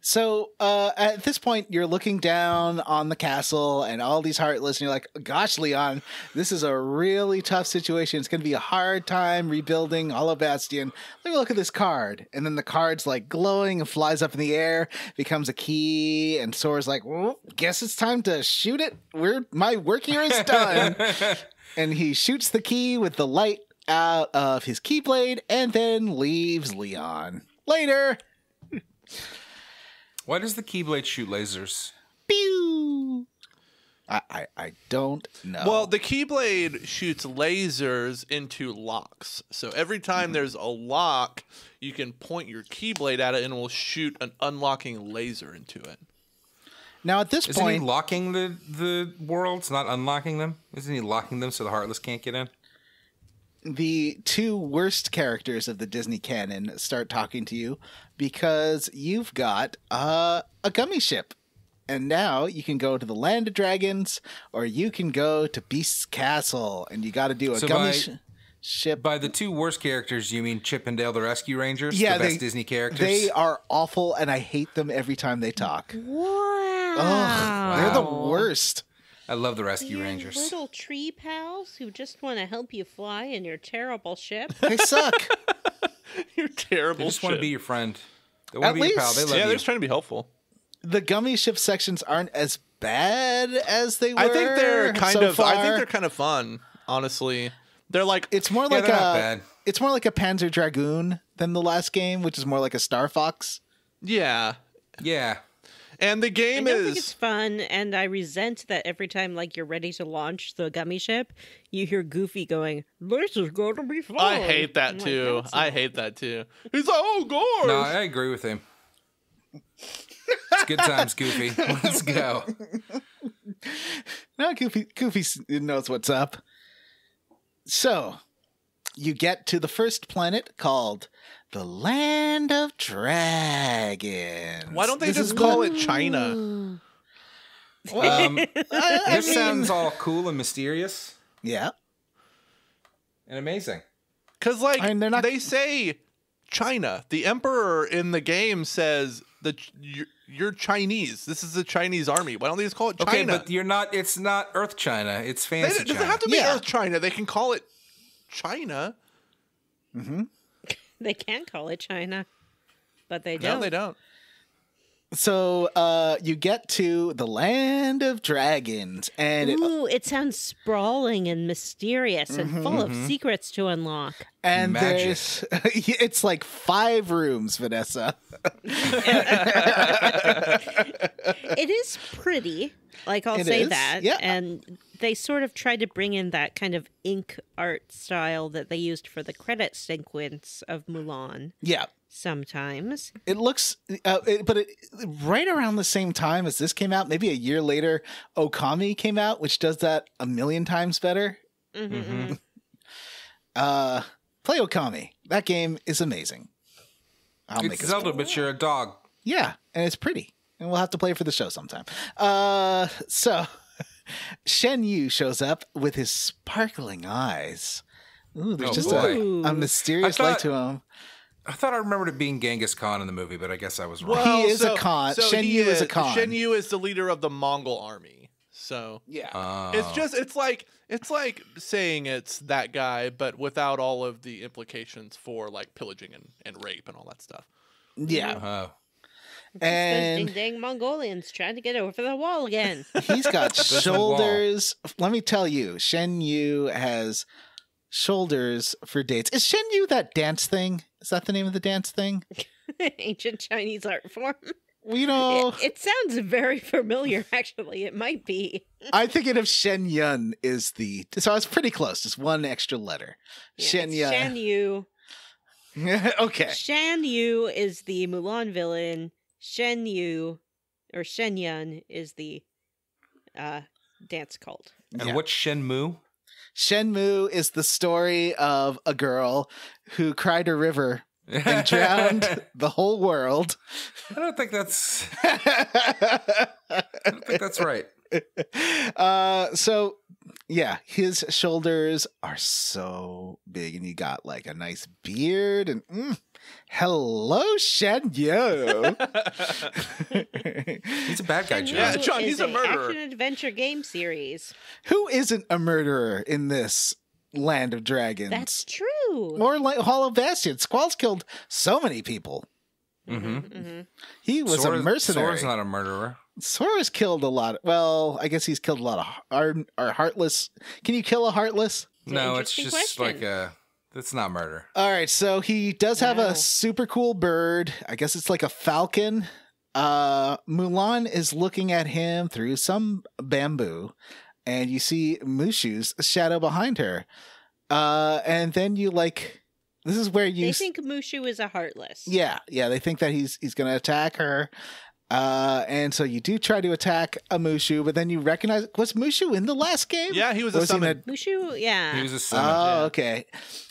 So at this point, you're looking down on the castle and all these heartless, and you're like, gosh, Leon, this is a really tough situation. It's going to be a hard time rebuilding all of Bastion. Let me look at this card. And then the card's like glowing and flies up in the air, becomes a key, and Sora's like, well, guess it's time to shoot it. My work here is done. And he shoots the key with the light out of his keyblade and then leaves Leon. Later. Why does the Keyblade shoot lasers? Pew! I don't know. Well, the Keyblade shoots lasers into locks. So every time there's a lock, you can point your Keyblade at it and it will shoot an unlocking laser into it. Now at this Isn't he point, locking the worlds, not unlocking them? Isn't he locking them so the Heartless can't get in? the two worst characters of the Disney canon start talking to you because you've got a gummy ship. And now you can go to the Land of Dragons or you can go to Beast's Castle. And you got to do a gummy ship. By the two worst characters, you mean Chip and Dale the Rescue Rangers? Yeah, the best Disney characters? They are awful, and I hate them every time they talk. Wow. Ugh, they're the worst. I love the Rescue Your Rangers. little tree pals who just want to help you fly in your terrible ship. They suck. You're terrible. They just want to shit. be your friend. They want At to be your pal. least- They love Yeah, you. they're just trying to be helpful. The gummy ship sections aren't as bad as they were. I think they're kind so of. far. I think they're kind of fun. Honestly, they're like It's more Yeah, like they're not bad. it's more like a Panzer Dragoon than the last game, which is more like a Star Fox. yeah. Yeah. And the I game don't think it's is fun, and I resent that every time like you're ready to launch the gummy ship, you hear Goofy going, "This is going to be fun." I hate that I'm like, too. "That's I not-" hate that too. He's like, oh, gosh. No, I agree with him. It's good times, Goofy. Let's go. No, Goofy knows what's up. So, you get to the first planet called the Land of Dragons. Why don't they This just is call the- it China? This sounds all cool and mysterious Yeah. and amazing. Because like I mean, they're not- they say China. The emperor in the game says that you're Chinese. This is the Chinese army. Why don't they just call it China? Okay, but you're not. It's not Earth China. It's They- fancy it doesn't China. have to be Yeah. Earth China. They can call it China. They can call it China, but they No, don't. they don't. So, you get to the Land of Dragons, and Ooh, it sounds sprawling and mysterious and full of secrets to unlock. Magic. there's it's like 5 rooms, Vanessa. It is pretty, like I'll It say is, that. yeah. And they sort of tried to bring in that kind of ink art style that they used for the credit sequence of Mulan. Yeah. sometimes. It looks, right around the same time as this came out, maybe a year later, Okami came out, which does that a million times better. Mm-hmm. Play Okami. That game is amazing. It's Zelda, but you're a dog. Yeah, and it's pretty. And we'll have to play it for the show sometime. So Shen Yu shows up with his sparkling eyes. Ooh, there's just a mysterious light to him. I thought I remembered it being Genghis Khan in the movie, but I guess I was wrong. Well, he is a Khan. Shen Yu is a Khan. Shen Yu is the leader of the Mongol army. So yeah, it's like saying it's that guy, but without all of the implications for like pillaging and rape and all that stuff. Yeah. And those ding-dang Mongolians trying to get over the wall again. He's got shoulders. Let me tell you, Shen Yu has shoulders for dates. Is Shen Yu that dance thing? Is that the name of the dance thing? Ancient Chinese art form. You know, it sounds very familiar, actually. It might be. I'm thinking of Shen Yun is the... So I was pretty close. Just one extra letter. Yeah, Shen Yun. Shen Yu. Okay. Shan Yu is the Mulan villain. Shen Yu, or Shen Yun, is the dance cult. And what's Shenmue? Shenmue is the story of a girl who cried a river and drowned the whole world. I don't think that's right. So yeah, his shoulders are so big, and you got like a nice beard, and hello, Shen Yu. He's a bad guy, John. Yeah, John, he's a murderer. Action adventure game series. Who isn't a murderer in this Land of Dragons? That's true. Or like Hall of Bastion. Squall's killed so many people. He was a mercenary. Sora's not a murderer. Sora's killed a lot. Well, I guess he's killed a lot of heartless. Can you kill a heartless? No, it's just question. It's not murder. All right, so he does have a super cool bird. I guess it's like a falcon. Mulan is looking at him through some bamboo, and you see Mushu's shadow behind her. And then you this is where you... They think Mushu is a heartless. Yeah, they think that he's going to attack her. And so you do try to attack a Mushu, but then you recognize... Was Mushu in the last game? Yeah, he was a summon. Mushu, yeah. He was a summon. Oh, okay.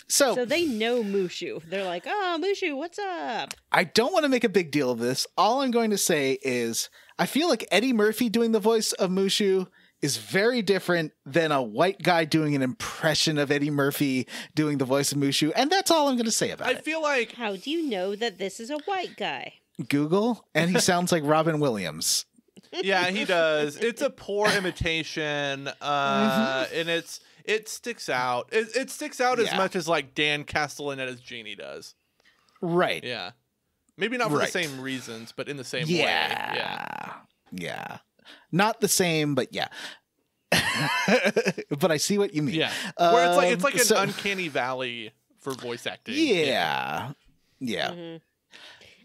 So they know Mushu. They're like, oh, Mushu, what's up? I don't want to make a big deal of this. All I'm going to say is I feel like Eddie Murphy doing the voice of Mushu is very different than a white guy doing an impression of Eddie Murphy doing the voice of Mushu. And that's all I'm going to say about it. I feel like... How do you know that this is a white guy? Google, and he sounds like Robin Williams. Yeah, he does. It's a poor imitation, and it sticks out. It sticks out as much as like Dan Castellaneta's Genie does. Right. Yeah. Maybe not for the same reasons, but in the same way. Yeah. Not the same, but yeah. But I see what you mean. Yeah. Where it's like an uncanny valley for voice acting. Yeah.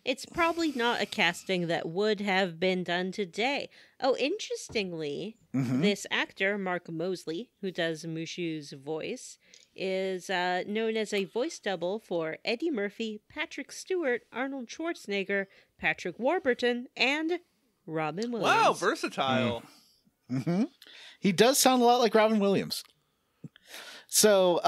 It's probably not a casting that would have been done today. Oh, interestingly, this actor, Mark Mosley, who does Mushu's voice, is known as a voice double for Eddie Murphy, Patrick Stewart, Arnold Schwarzenegger, Patrick Warburton, and Robin Williams. Wow, versatile. He does sound a lot like Robin Williams. So,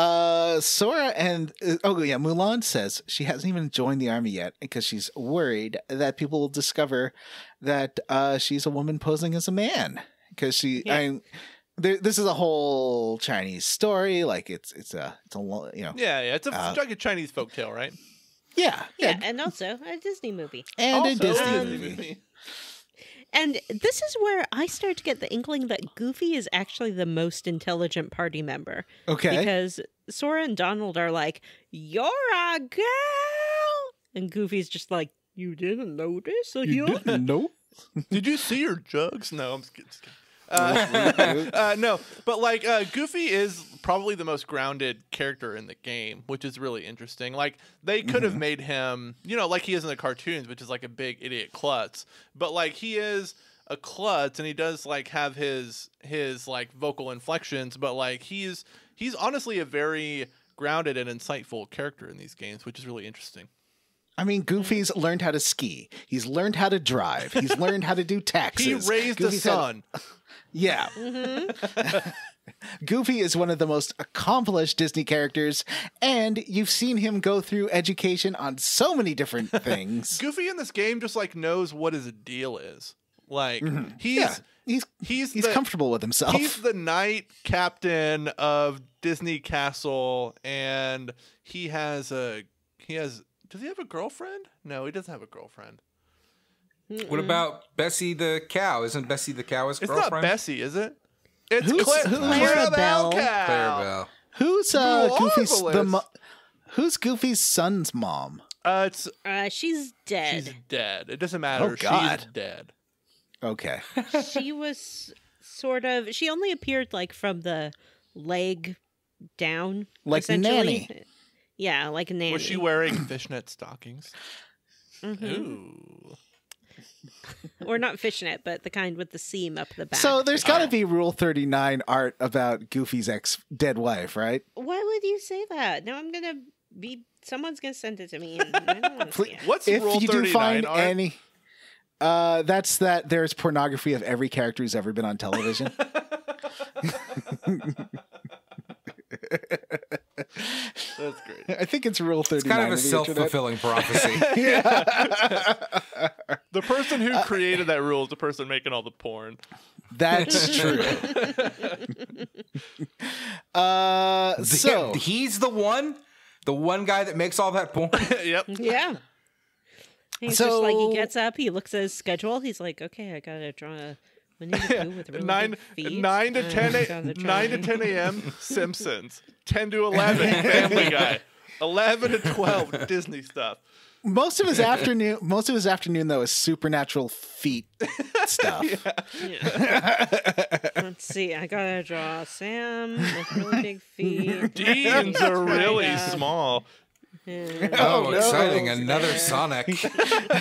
Sora and... Mulan says she hasn't even joined the army yet because she's worried that people will discover that she's a woman posing as a man. Because she... Yeah. This is a whole Chinese story. Like, it's a it's a Chinese folktale, right? Yeah, and also a Disney movie. And a Disney movie. And this is where I start to get the inkling that Goofy is actually the most intelligent party member. Okay. Because Sora and Donald are like, "You're a girl!" And Goofy's just like, "You didn't notice? You didn't know? Did you see your jugs?" No, I'm just kidding. No, but like Goofy is probably the most grounded character in the game, which is really interesting. Like they could have made him, like he is in the cartoons, which is like a big idiot klutz. But like he is a klutz, and he does like have his like vocal inflections. But like he's honestly a very grounded and insightful character in these games, which is really interesting. I mean, Goofy's learned how to ski. He's learned how to drive. He's learned how to do taxes. He raised a son. Yeah. Goofy is one of the most accomplished Disney characters, and you've seen him go through education on so many different things. Goofy in this game just like knows what his deal is. Like he's comfortable with himself. He's the knight captain of Disney Castle, and does he have a girlfriend? No, he doesn't have a girlfriend. What about Bessie the cow? Isn't Bessie the cow his girlfriend? It's not Bessie, is it? It's Clarabelle. Clarabelle. Who's Who's Goofy's son's mom? She's dead. She's dead. It doesn't matter. Oh, God. She's dead. Okay. She was she only appeared like from the leg down. Like Nanny. Yeah, like Nanny. Was she wearing fishnet stockings? Ooh. Or not fishnet, but the kind with the seam up the back. So there's got to be Rule 39 art about Goofy's ex-dead wife, right? Why would you say that? Now I'm going to be... Someone's going to send it to me. And I don't want to see it. What's if Rule 39 you do find art? any... that's that there's pornography of every character who's ever been on television. That's great. I think it's Rule 39. It's kind of a self-fulfilling prophecy. The person who created that rule is the person making all the porn. That's true. So he's the one guy that makes all that porn. Yep. Yeah. He's just like, he gets up, he looks at his schedule, he's like, okay, I gotta draw a Winnie the Pooh with really 9 big feet. 9 to 10 a.m. Simpsons. 10 to 11 Family Guy. 11 to 12 Disney stuff. most of his afternoon though is supernatural feet stuff. Let's see, I gotta draw Sam with really big feet. Deans are really small. Oh, exciting. Another Sonic. Another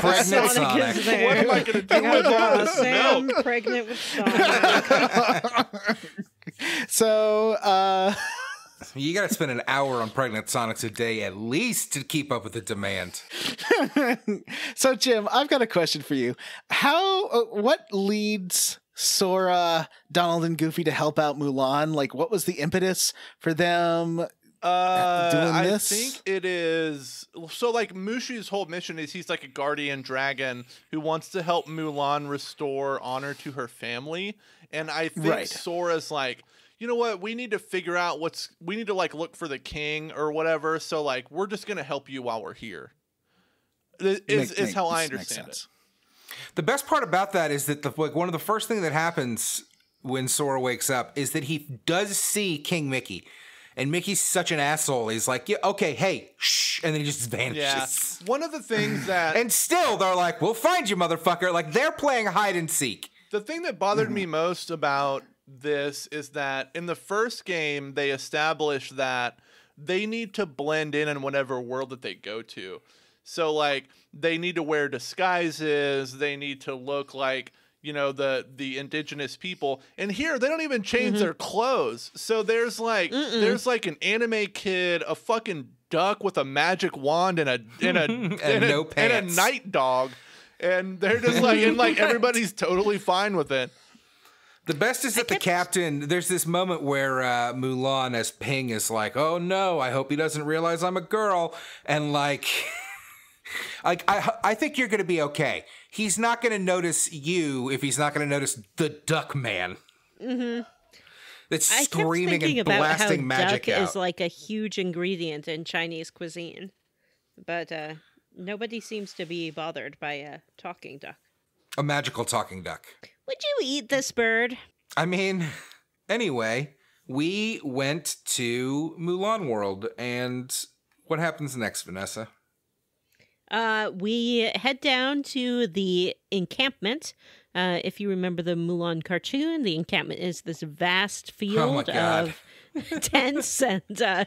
pregnant Sonic. Is there. What am I going to do with all this Sam milk? pregnant with Sonic. So, You got to spend an hour on pregnant Sonics a day at least to keep up with the demand. so Jim, I've got a question for you. What leads Sora, Donald, and Goofy to help out Mulan? Like, what was the impetus for them doing this? I think it is so. Like Mushi's whole mission is he's like a guardian dragon who wants to help Mulan restore honor to her family, and I think Sora's like, you know what? We need to figure out we need to like look for the king or whatever. So like, we're just gonna help you while we're here. Is how I understand it. The best part about that is that one of the first things that happens when Sora wakes up is that he does see King Mickey. And Mickey's such an asshole. He's like, yeah, okay, hey, shh. And then he just vanishes. Yeah. One of the things that... And still, they're like, we'll find you, motherfucker. Like, they're playing hide and seek. The thing that bothered me most about this is that in the first game, they established that they need to blend in whatever world that they go to. So, like, they need to wear disguises. They need to look like... you know, the indigenous people. And here they don't even change their clothes. So there's like an anime kid, a fucking duck with a magic wand and a night dog. And they're just like, and like everybody's totally fine with it. The best is that the captain, there's this moment where Mulan as Ping is like, oh no, I hope he doesn't realize I'm a girl. And like, I think you're going to be okay. He's not going to notice you if he's not going to notice the duck man. That's screaming and blasting magic duck out. is like a huge ingredient in Chinese cuisine. But nobody seems to be bothered by a talking duck. A magical talking duck. Would you eat this bird? I mean, anyway, we went to Mulan World, and what happens next, Vanessa? We head down to the Encampment. If you remember the Mulan cartoon, the Encampment is this vast field of tents and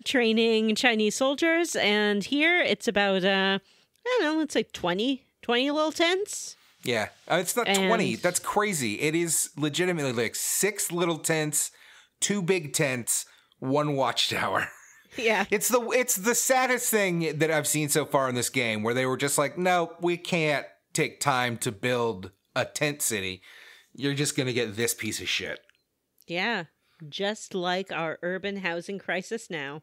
training Chinese soldiers. And here it's about, I don't know, it's like 20 little tents. Yeah, it's not 20. That's crazy. It is legitimately like 6 little tents, 2 big tents, 1 watchtower. Yeah. It's the saddest thing that I've seen so far in this game, where they were just like, no, we can't take time to build a tent city. You're just going to get this piece of shit. Yeah. Just like our urban housing crisis now.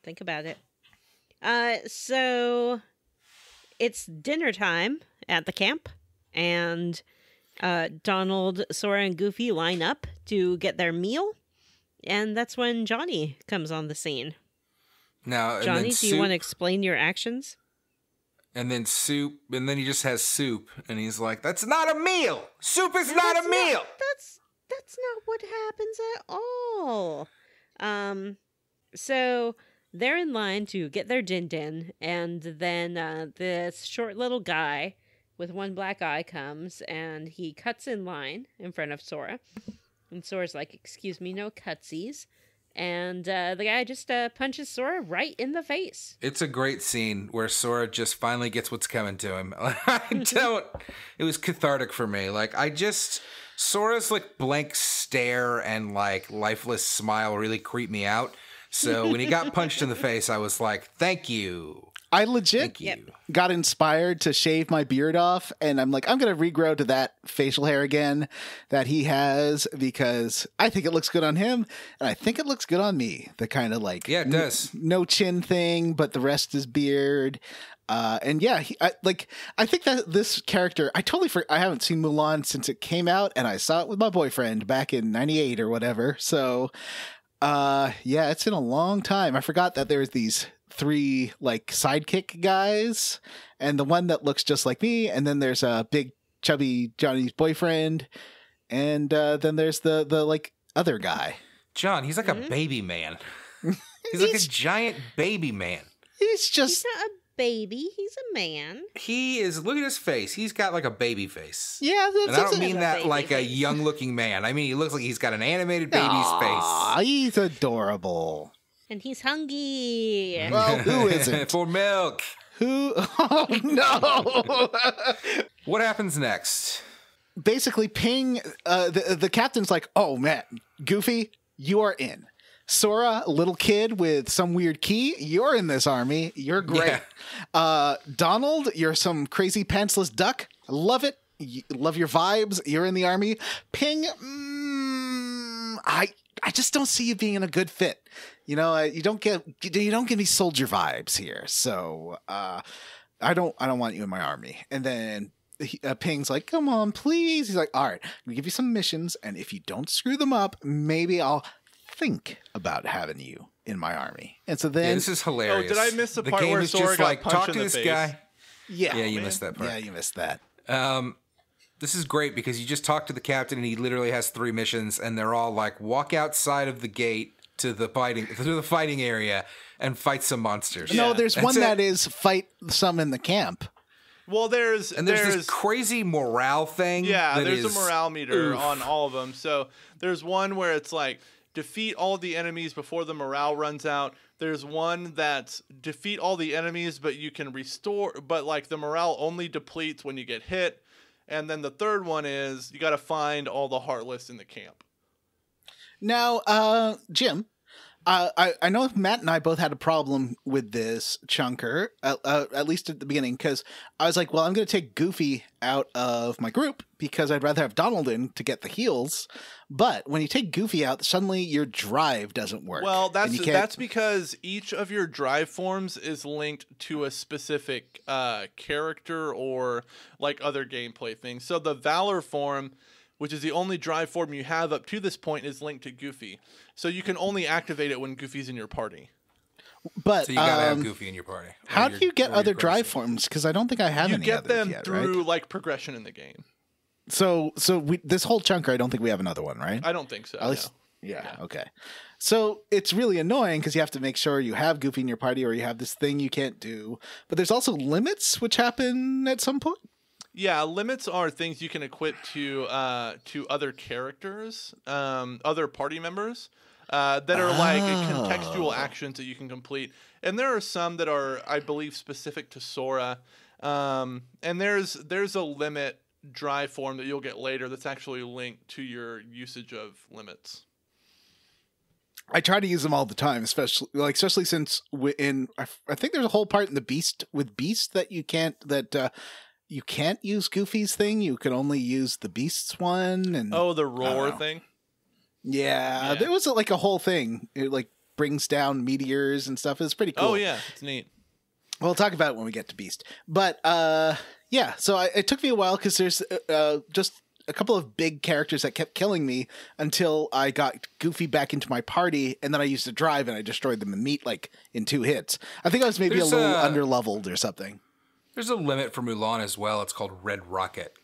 Think about it. So it's dinner time at the camp, and Donald, Sora, and Goofy line up to get their meal, and that's when Johnny comes on the scene. Now, Johnny, do you want to explain your actions? And then soup, and then he just has soup, and he's like, "That's not a meal. Soup is not a meal." That's not what happens at all. So they're in line to get their din-din, and then this short little guy with one black eye comes, and he cuts in line in front of Sora. And Sora's like, "Excuse me, no cutsies." And the guy just punches Sora right in the face. It's a great scene where Sora just finally gets what's coming to him. It was cathartic for me. Sora's like blank stare and like lifeless smile really creeped me out. So when he got punched in the face, I was like, thank you. I legit got inspired to shave my beard off, and I'm like, I'm going to regrow to that facial hair again that he has, because I think it looks good on him, and I think it looks good on me. The kind of like, yeah, it does. No chin thing, but the rest is beard. And yeah, I think that this character, I haven't seen Mulan since it came out, and I saw it with my boyfriend back in 98 or whatever. So, yeah, it's been a long time. I forgot that there's these 3 like sidekick guys, and the one that looks just like me, and then there's a big chubby Johnny's boyfriend, and then there's the like other guy. John, he's like a baby man. He's like a giant baby man. He's not a baby, he's a man. He is, look at his face. He's got like a baby face. Yeah, and I don't mean that like a young looking man. I mean, he looks like he's got an animated baby's face. He's adorable. And he's hungry. Well, who isn't? For milk. Who? Oh, no. What happens next? Basically, Ping, the captain's like, oh, man, Goofy, you are in. Sora, little kid with some weird key, you're in this army. You're great. Yeah. Donald, you're some crazy pantsless duck. I love it. Love your vibes. You're in the army. Ping, I just don't see you being a good fit. You know, you don't give me soldier vibes here. So I don't want you in my army. And then Ping's like, come on, please. He's like, all right, I'm gonna give you some missions, and if you don't screw them up, maybe I'll think about having you in my army. And so then this is hilarious. Oh, did I miss the part game where is Sora just got like, punched talk in to the this face? guy? Yeah, you missed that part. Yeah, you missed that. This is great because you just talk to the captain, and he literally has 3 missions, and they're all like, walk outside of the gate to the fighting area and fight some monsters. No, there's one that is fight some in the camp. Well, there's this crazy morale thing. Yeah, there's a morale meter on all of them. So there's one where it's like defeat all the enemies before the morale runs out. There's one that's defeat all the enemies, but you can restore, but like the morale only depletes when you get hit. And then the third one is you got to find all the Heartless in the camp. Now, Jim, I know Matt and I both had a problem with this chunker, at least at the beginning, because I was like, well, I'm going to take Goofy out of my group because I'd rather have Donald in to get the heals. But when you take Goofy out, suddenly your drive doesn't work. Well, that's because each of your drive forms is linked to a specific character or like other gameplay things. So the Valor form, which is the only drive form you have up to this point, is linked to Goofy. So you can only activate it when Goofy's in your party. But so you gotta have Goofy in your party. How do you get other drive forms? Because I don't think I have any. You get them yet, through right? like progression in the game. So this whole chunker, I don't think we have another one, right? I don't think so. At least, yeah, okay. So it's really annoying because you have to make sure you have Goofy in your party, or you have this thing you can't do. But there's also limits, which happen at some point. Yeah, limits are things you can equip to other characters, other party members, that are like contextual actions that you can complete. And there are some that are, I believe, specific to Sora. And there's a limit drive form that you'll get later that's actually linked to your usage of limits. I try to use them all the time, especially since I think there's a whole part in the Beast that you can't use Goofy's thing. You can only use the Beast's one. And the roar thing. Yeah, there was like a whole thing. It like brings down meteors and stuff. It's pretty cool. Oh yeah, it's neat. We'll talk about it when we get to Beast. But so it took me a while because there's just a couple of big characters that kept killing me until I got Goofy back into my party, and then I used the drive and I destroyed them in 2 hits. I think I was maybe a little under-leveled or something. There's a limit for Mulan as well. It's called Red Rocket.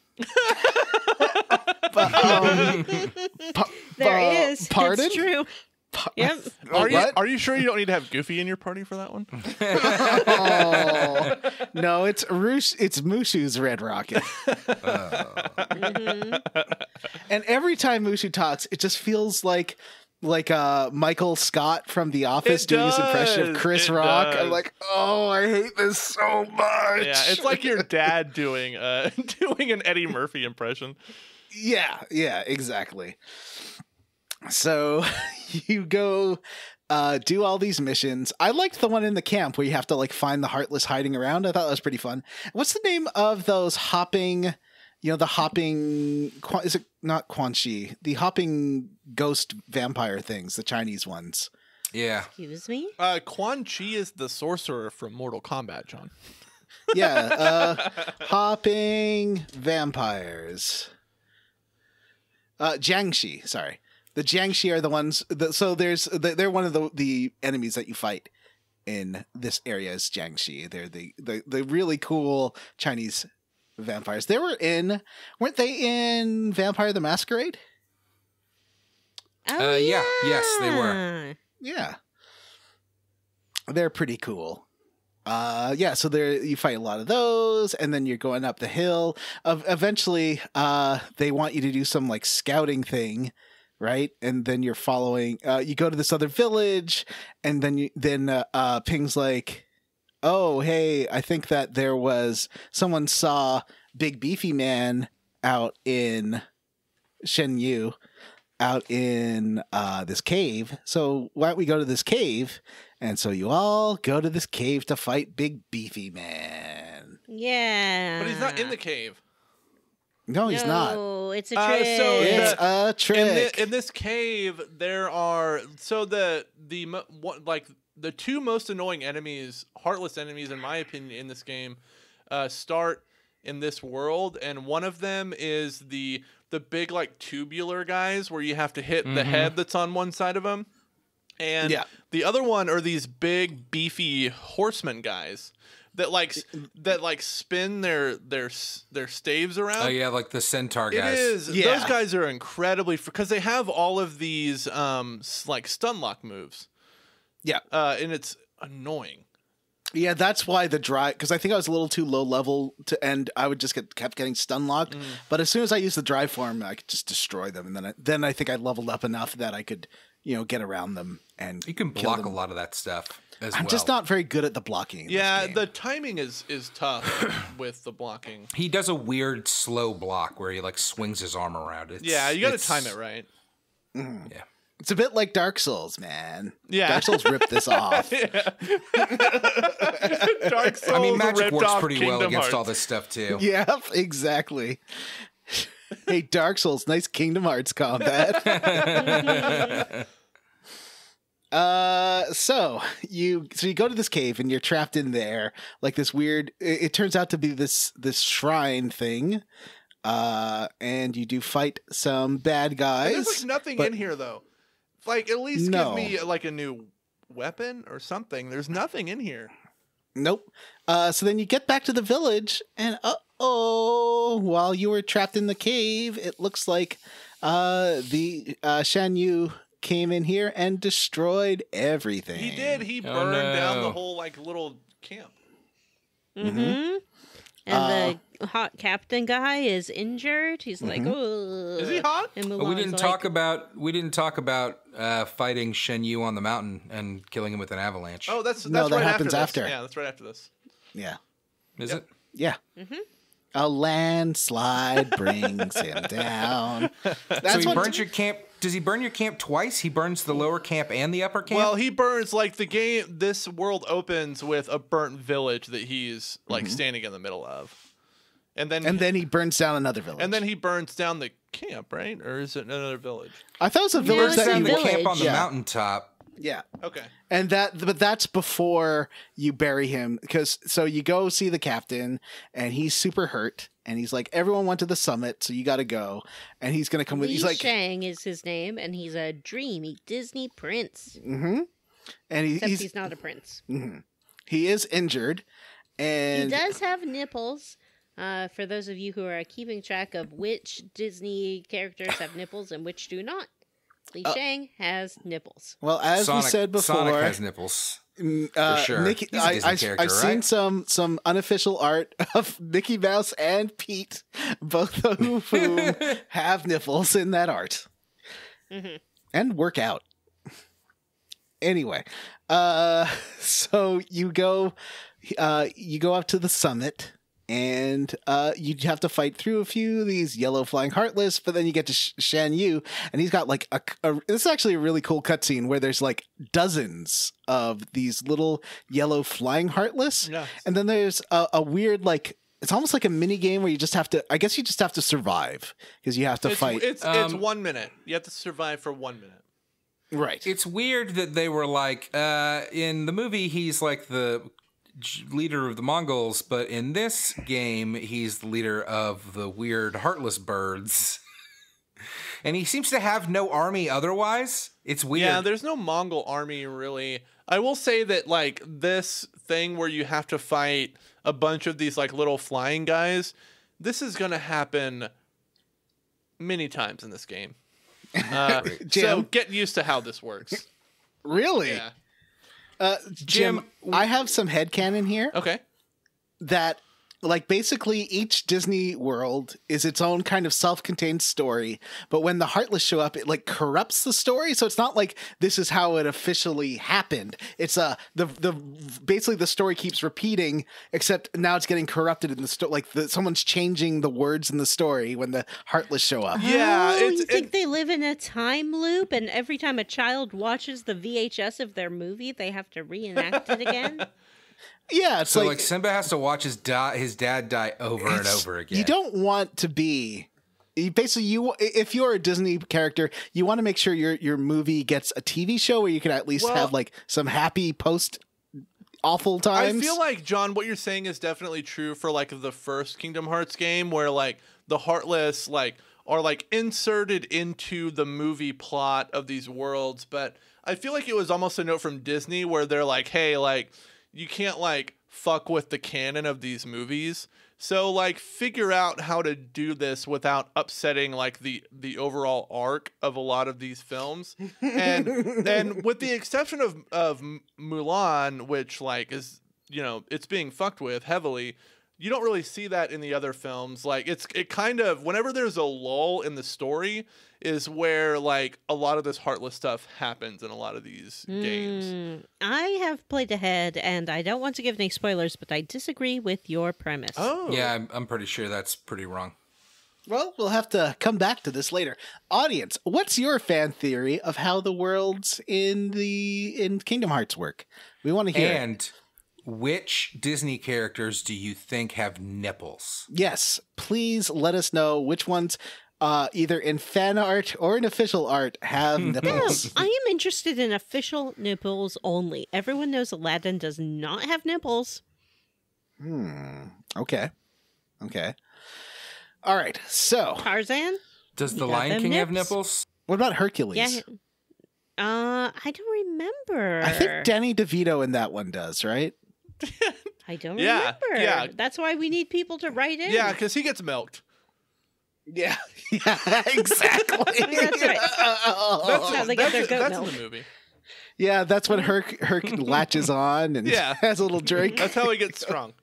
There is. Pardon? It's true. Yep. Are you sure you don't need to have Goofy in your party for that one? No, it's Mushu's Red Rocket. And every time Mushu talks, it just feels like Michael Scott from The Office doing his impression of Chris Rock. I'm like, oh, I hate this so much. Yeah, it's like your dad doing an Eddie Murphy impression. Yeah, exactly. So you go do all these missions. I liked the one in the camp where you have to like find the Heartless hiding around. I thought that was pretty fun. What's the name of those hopping, is it not Quan Chi? The hopping ghost vampire things, the Chinese ones. Yeah. Excuse me? Quan Chi is the sorcerer from Mortal Kombat, John. Yeah, hopping vampires. Jiangxi, sorry. The Jiangxi are the ones. They're one of the enemies that you fight in this area is Jiangxi. They're the really cool Chinese vampires. Weren't they in Vampire the Masquerade? Oh, yeah. Yes, they were. Yeah, they're pretty cool. So there you fight a lot of those, and then you're going up the hill. Eventually, they want you to do some like scouting thing. Right, and then you're following. You go to this other village, and then Ping's like, "Oh, hey, I think that someone saw Big Beefy Man out in Shenyu, out in this cave. So why don't we go to this cave?" And so you all go to this cave to fight Big Beefy Man. Yeah, but he's not in the cave. No, he's not. Oh, it's a trick. It's a trick. In this cave, there are the 2 most annoying enemies, heartless enemies, in my opinion, in this game, start in this world, and one of them is the big like tubular guys where you have to hit the head that's on one side of them, and the other one are these big beefy horseman guys. That spin their staves around. Oh yeah, like the centaur guys. It is. Yeah. Those guys are incredibly because they have all of these like stun lock moves. Yeah, and it's annoying. Yeah, that's why the drive, because I think I was a little too low level to end. I would just kept getting stun locked. But as soon as I used the drive form, I could just destroy them, and then I think I leveled up enough that I could get around them and you can block a lot of that stuff. I'm just not very good at the blocking. Yeah, the timing is tough with the blocking. He does a weird slow block where he like swings his arm around. You got to time it right. Yeah. It's a bit like Dark Souls, man. Yeah. Dark Souls ripped this off. Dark Souls. I mean, Magic ripped works off pretty Kingdom well against Hearts. all this stuff too. Yep, exactly. Hey, Dark Souls, nice Kingdom Hearts combat. So you go to this cave and you're trapped in there, like this weird. It turns out to be this shrine thing, and you do fight some bad guys. There's like nothing in here though. Like at least give me like a new weapon or something. There's nothing in here. Nope. So then you get back to the village, and while you were trapped in the cave, it looks like the Shan Yu came in here and destroyed everything. He did. He burned down the whole like little camp. Mm-hmm. And the hot captain guy is injured. He's like, oh. Is he hot? And But we didn't talk about fighting Shen Yu on the mountain and killing him with an avalanche. Oh, that's that right happens after. after. Yeah, that's right after this. Yeah. Is it? Yeah. Mm-hmm. A landslide brings him down. So he burnt your camp. Does he burn your camp twice? He burns the lower camp and the upper camp? Well, he burns, like, the game. This world opens with a burnt village that he's, like, standing in the middle of. And then he burns down another village. And then he burns down the camp, right? Or is it another village? I thought it was a village it's that a you the village. camp on the Yeah. mountaintop. Yeah. Okay. But that's before you bury him, so you go see the captain and he's super hurt and he's like, everyone went to the summit, so you got to go. And he's going to come with, he's Li like, Shang is his name, and he's a dreamy Disney prince. and Except he's not a prince. he is injured and He does have nipples. For those of you who are keeping track of which Disney characters have nipples and which do not, Li Shang has nipples. well, as Sonic, we said before, Sonic has nipples. For sure. Mickey, He's a Disney character, I've seen right? some unofficial art of Mickey Mouse and Pete, both of whom have nipples in that art, and work out. Anyway, so you go up to the summit. And you have to fight through a few of these yellow flying heartless, but then you get to Shan Yu, and he's got like this is actually a really cool cutscene where there's like dozens of these little yellow flying heartless, Yes. and then there's a weird like it's almost like a mini game where you just have to survive because you have to fight. It's 1 minute. You have to survive for 1 minute. Right. It's weird that they were like, in the movie, he's like the leader of the Mongols, but in this game, he's the leader of the weird heartless birds. And he seems to have no army otherwise. It's weird. Yeah, there's no Mongol army, really. I will say that, like, this thing where you have to fight a bunch of these, like, little flying guys, this is going to happen many times in this game. So Jim? get used to how this works. Really? Yeah. Jim, I have some headcanon here. Okay. That like basically each Disney world is its own kind of self-contained story, but when the Heartless show up, it like corrupts the story. So it's not like this is how it officially happened. It's basically the story keeps repeating, except now it's getting corrupted in the story. Like someone's changing the words in the story when the Heartless show up. Yeah, you think they live in a time loop, and every time a child watches the VHS of their movie, they have to reenact it again? Yeah, it's so like Simba has to watch his dad die over and over again. You don't want to be. If you're a Disney character, you want to make sure your movie gets a TV show where you can at least have like some happy post awful times. I feel like, John, what you're saying is definitely true for like the first Kingdom Hearts game, where like the Heartless like are like inserted into the movie plot of these worlds. But I feel like it was almost a note from Disney where they're like, hey, like, you can't like fuck with the canon of these movies. So like figure out how to do this without upsetting like the overall arc of a lot of these films. And with the exception of Mulan, which like is, you know, it's being fucked with heavily, you don't really see that in the other films. Like it kind of, whenever there's a lull in the story is where like a lot of this Heartless stuff happens in a lot of these games. I have played ahead, and I don't want to give any spoilers, but I disagree with your premise. Oh. Yeah, I'm pretty sure that's pretty wrong. Well, we'll have to come back to this later. Audience, what's your fan theory of how the worlds in Kingdom Hearts work? We want to hear. And which Disney characters do you think have nipples? Yes, please let us know which ones, either in fan art or in official art, have nipples. I am interested in official nipples only. Everyone knows Aladdin does not have nipples. Okay. All right, so Tarzan? Does the got Lion them King have nips? nipples? what about Hercules? Yeah. I don't remember. I think Danny DeVito in that one does, right? I don't Yeah, remember. yeah. That's why we need people to write in. Yeah, because he gets milked. Yeah, exactly. That's right. That's how they get their goat That's milk. in the movie. Yeah, that's when Herc latches on and Yeah. has a little drink. That's how he gets strong.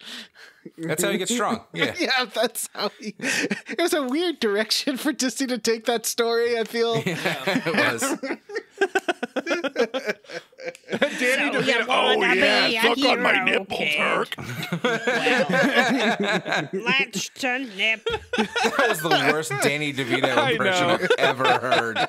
That's how he gets strong. Yeah. Yeah, that's how he... It was a weird direction for Disney to take that story, I feel. It was. Danny So DeVito. you wanna be a suck on my hero, nipples, kid. Herc. Latch to nip. That was the worst Danny DeVito I impression know. I've ever heard.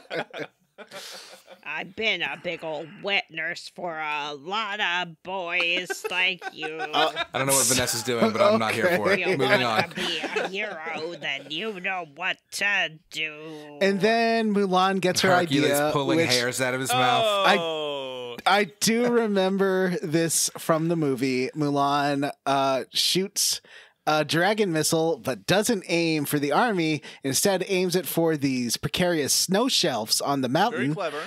I've been a big old wet nurse for a lot of boys like you. I don't know what Vanessa's doing, but I'm not here for it. If you Moving want on. to be a hero, then you know what to do. And then Mulan gets her Hercules idea, pulling which hairs out of his mouth. Oh, I do remember this from the movie. Mulan shoots a dragon missile, but doesn't aim for the army. Instead, aims it for these precarious snow shelves on the very mountain, clever.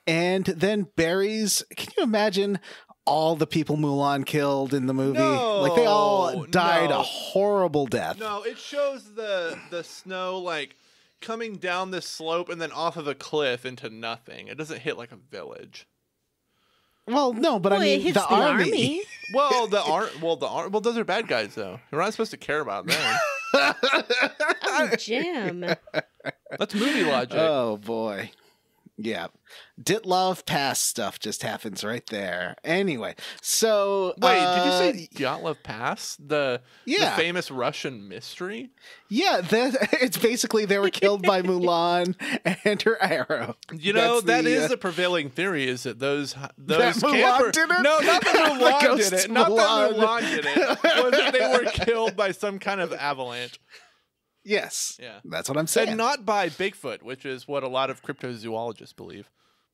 and then buries. Can you imagine all the people Mulan killed in the movie? No, Like they all died no. a horrible death. No, it shows the snow like coming down this slope and then off of a cliff into nothing. It doesn't hit like a village. Well, no, but Well, I it mean hits the army. Well, well, those are bad guys though. You're not supposed to care about them. Oh, Jim. That's movie logic. Oh boy. Yeah. Ditlov Pass stuff just happens right there. Anyway, so Wait, did you say Dyatlov Pass? The famous Russian mystery? Yeah, it's basically they were killed by Mulan and her arrow. You know, That's that is the prevailing theory, is that those That Mulan camper... did it? No, not that Mulan ghost did it. Not that Mulan. Mulan did it. Was that they were killed by some kind of avalanche. Yes. Yeah. That's what I'm saying. And not by Bigfoot, which is what a lot of cryptozoologists believe.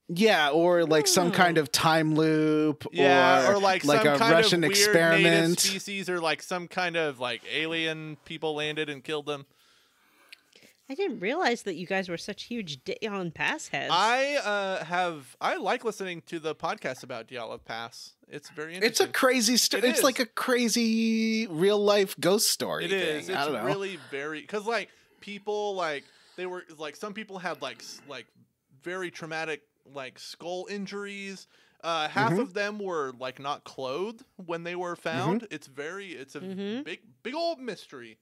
Yeah, or like some kind of time loop, Yeah, or like like some a kind Russian of weird experiment. native species, or like some kind of like alien people landed and killed them. I didn't realize that you guys were such huge Dion Pass heads. I like listening to the podcast about Dyatlov Pass. It's very It's interesting. a crazy story. It It's is. like a crazy real life ghost story. It is. Thing. I It's don't know. really very because like people like they were like some people had like very traumatic like skull injuries. Half of them were like not clothed when they were found. It's a big old mystery.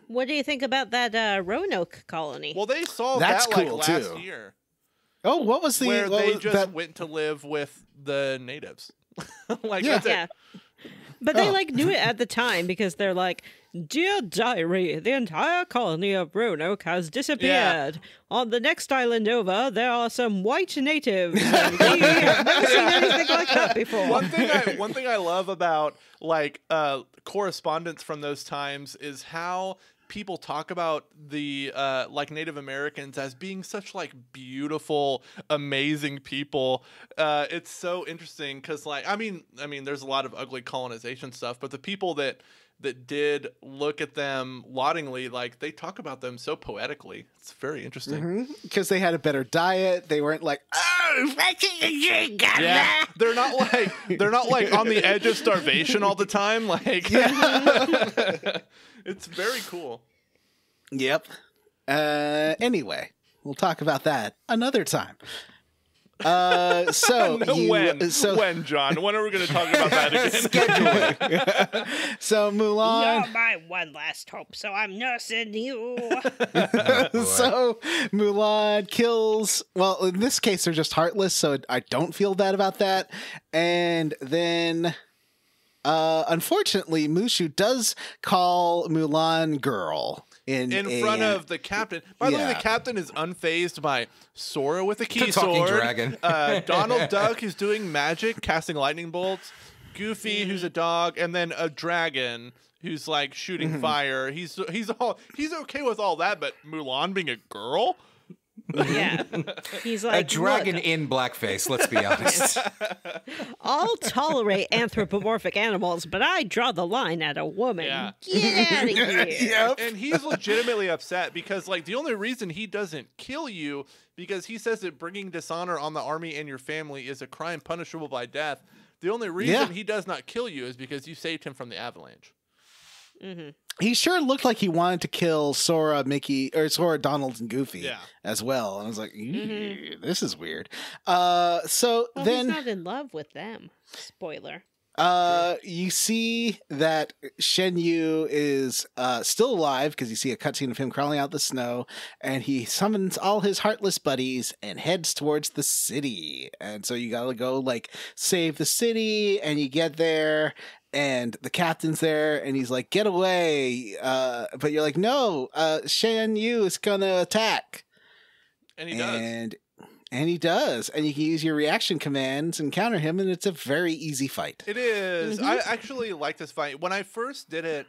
What do you think about that Roanoke colony? Well, they solved That's that like cool, last too. year, Oh, what was the where what they was just that? went to live with the natives. Like Yeah. that's it. Yeah. But they Oh. like knew it at the time because they're like, "Dear diary, the entire colony of Roanoke has disappeared. On the next island over, there are some white natives. And we have never seen anything like that before." One thing I love about like correspondence from those times is how people talk about the like Native Americans as being such like beautiful, amazing people. It's so interesting because like I mean there's a lot of ugly colonization stuff, but the people that did look at them laudingly, like they talk about them so poetically. It's very interesting. Because they had a better diet. They weren't like, oh, Yeah, they're not like on the edge of starvation all the time. Like, it's very cool. Yep. Anyway, we'll talk about that another time. So When, John? When are we going to talk about that again? so Mulan. You're my one last hope, so I'm nursing you. So Mulan kills. Well, in this case, they're just heartless, so I don't feel bad about that. And then, unfortunately, Mushu does call Mulan girl in front of the captain. By the way, the Yeah. captain is unfazed by Sora with a key The talking sword. dragon. Donald Duck is doing magic, casting lightning bolts. Goofy, who's a dog, and then a dragon who's like shooting fire. He's okay with all that, but Mulan being a girl. Yeah. He's like, A dragon "Look, in blackface, let's be honest. I'll tolerate anthropomorphic animals, but I draw the line at a woman. Yeah. Get out of here." Yep. And he's legitimately upset because, like, the only reason he doesn't kill you because he says that bringing dishonor on the army and your family is a crime punishable by death. The only reason he does not kill you is because you saved him from the avalanche. He sure looked like he wanted to kill Sora, Mickey, or Sora, Donald, and Goofy as well. And I was like, this is weird. So Well, then he's not in love with them. Spoiler. you see that Shen Yu is still alive because you see a cutscene of him crawling out the snow, and he summons all his heartless buddies and heads towards the city. And so you gotta go like save the city, and you get there. And the captain's there, and he's like, "Get away!" But you're like, "No, Shan Yu is gonna attack." And he does. And he does. And you can use your reaction commands and counter him, and it's a very easy fight. It is. I actually like this fight. When I first did it,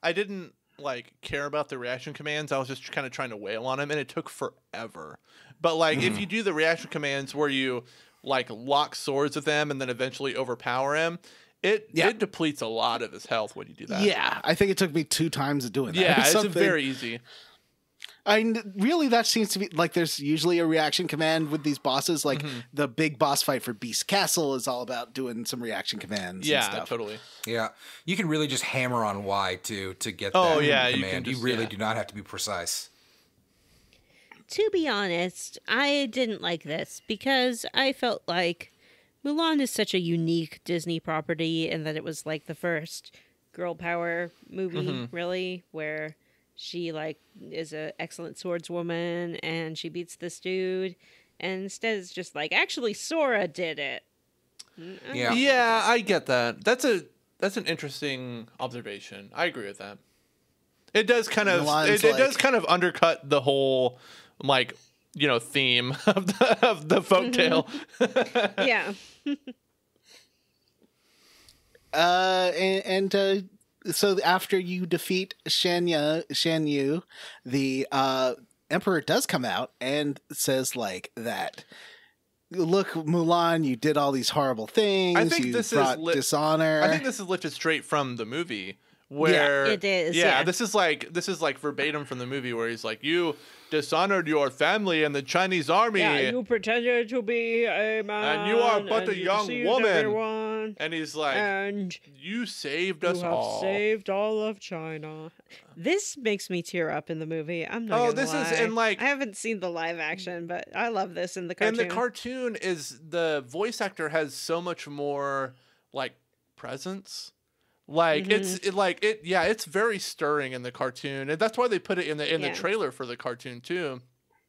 I didn't like care about the reaction commands. I was just kind of trying to wail on him, and it took forever. But like if you do the reaction commands where you like lock swords with them and then eventually overpower him, it depletes a lot of his health when you do that. Yeah, I think it took me 2 times of doing that. Yeah, it's very easy. Really, that seems to be like there's usually a reaction command with these bosses. Like the big boss fight for Beast Castle is all about doing some reaction commands. Yeah, and stuff. totally. Yeah, you can really just hammer on Y to get Oh, that yeah, command. you You really do not have to be precise. To be honest, I didn't like this because I felt like Mulan is such a unique Disney property and that it was like the first girl power movie, really, where she like is an excellent swordswoman and she beats this dude, and instead it's just like, actually Sora did it. Yeah, I get that. That's an interesting observation. I agree with that. It does kind of it does kind of undercut the whole like, you know, theme of the folktale. Yeah. So after you defeat Shan Yu, the Emperor does come out and says like that. Look, Mulan, you did all these horrible things. I think this brought is dishonor. I think this is lifted straight from the movie. Where it is. Yeah, Yeah. this is like verbatim from the movie where he's like, you dishonored your family and the Chinese army. Yeah, you pretended to be a man, and you are but a young deceived woman. everyone, And he's like, and you saved us you have all. saved all of China. This makes me tear up in the movie. I'm not gonna this lie. is and like I haven't seen the live action, but I love this in the cartoon. And the cartoon is the voice actor has so much more like presence. Like it's very stirring in the cartoon, and that's why they put it in the trailer for the cartoon too.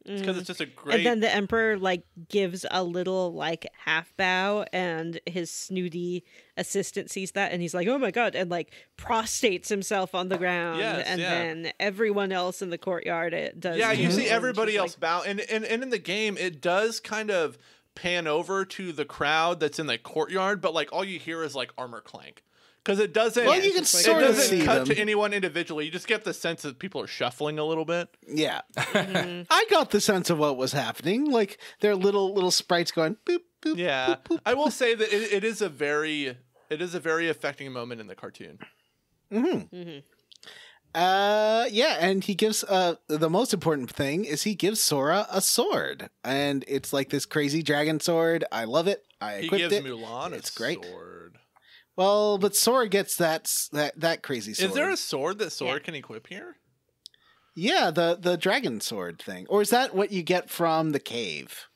Because it's just a great. And then the Emperor like gives a little like half bow, and his snooty assistant sees that, and he's like, "Oh my god!" and like prostrates himself on the ground. Then everyone else in the courtyard does. Yeah, you see everybody else like, bow, and in the game it does kind of pan over to the crowd that's in the courtyard, but like all you hear is like armor clank. Because it doesn't. Well, you can sort of see cut them. to anyone individually. You just get the sense that people are shuffling a little bit. Yeah, I got the sense of what was happening. Like they're little sprites going boop boop. Yeah, boop, boop. I will say that it is a very affecting moment in the cartoon. Yeah, and he gives the most important thing is he gives Sora a sword, and it's like this crazy dragon sword. I love it. I equipped it. He gives Mulan it's a great. sword. Well, but Sora gets that crazy sword. Is there a sword that Sora can equip here? Yeah, the dragon sword thing. Or is that what you get from the cave?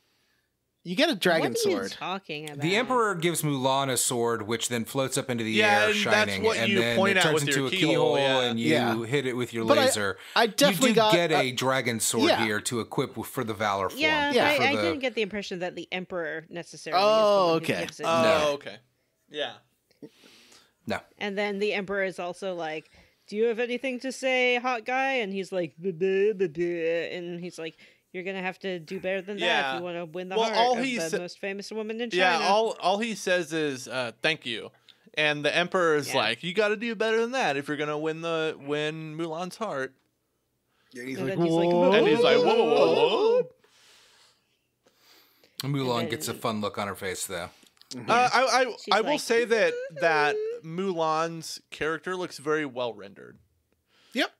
You get a dragon sword. What are you talking about? The Emperor gives Mulan a sword, which then floats up into the Yeah, air, and shining, that's what and you then point it out turns with into your a keyhole, and you Yeah. hit it with your But laser. I definitely you do got get a dragon sword yeah. here to equip for the Valor form. Yeah, Yeah. but I didn't get the impression that the Emperor necessarily. Oh, is the one who okay. gives it. Oh, okay. Yeah. No. And then the Emperor is also like, "Do you have anything to say, hot guy?" And he's like, "Buh, buh, buh, buh," and he's like, "You're gonna have to do better than that Yeah. if you want to win the Well, all heart of he the sa- most famous woman in China." Yeah, all he says is thank you. And the Emperor is Yeah. like, you got to do better than that if you're going to win Mulan's heart. Yeah, he's And like, then he's like, whoa. And he's like, whoa, whoa, whoa. Mulan then- gets a fun look on her face, though. I will like, say that Mulan's character looks very well rendered. Yep.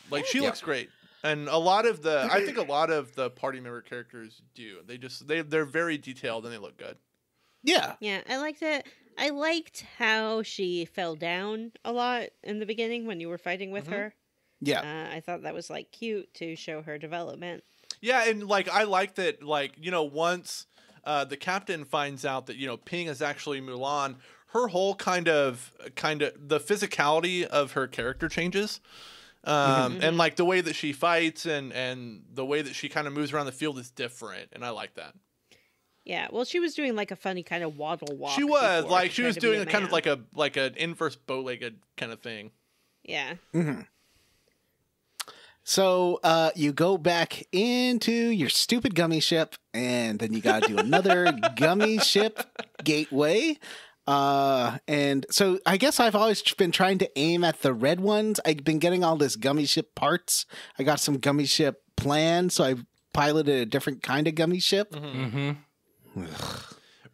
Like she Yeah. looks great. And I think a lot of the party member characters do. They're very detailed and they look good. Yeah. Yeah, I liked it. I liked how she fell down a lot in the beginning when you were fighting with her. Yeah. I thought that was like cute to show her development. Yeah, and like I like that. Like once the captain finds out that Ping is actually Mulan, her whole kind of the physicality of her character changes. And like the way that she fights and the way that she kind of moves around the field is different, and I like that. Yeah, well, she was doing like a funny kind of waddle walk. She was before like to she try was to be doing a kind of man. like an inverse bow-legged kind of thing. Yeah. So you go back into your stupid gummy ship, and then you got to do another gummy ship gateway. And so I guess I've always been trying to aim at the red ones. I've been getting all this gummy ship parts. I got some gummy ship plans, so I piloted a different kind of gummy ship. Mm-hmm.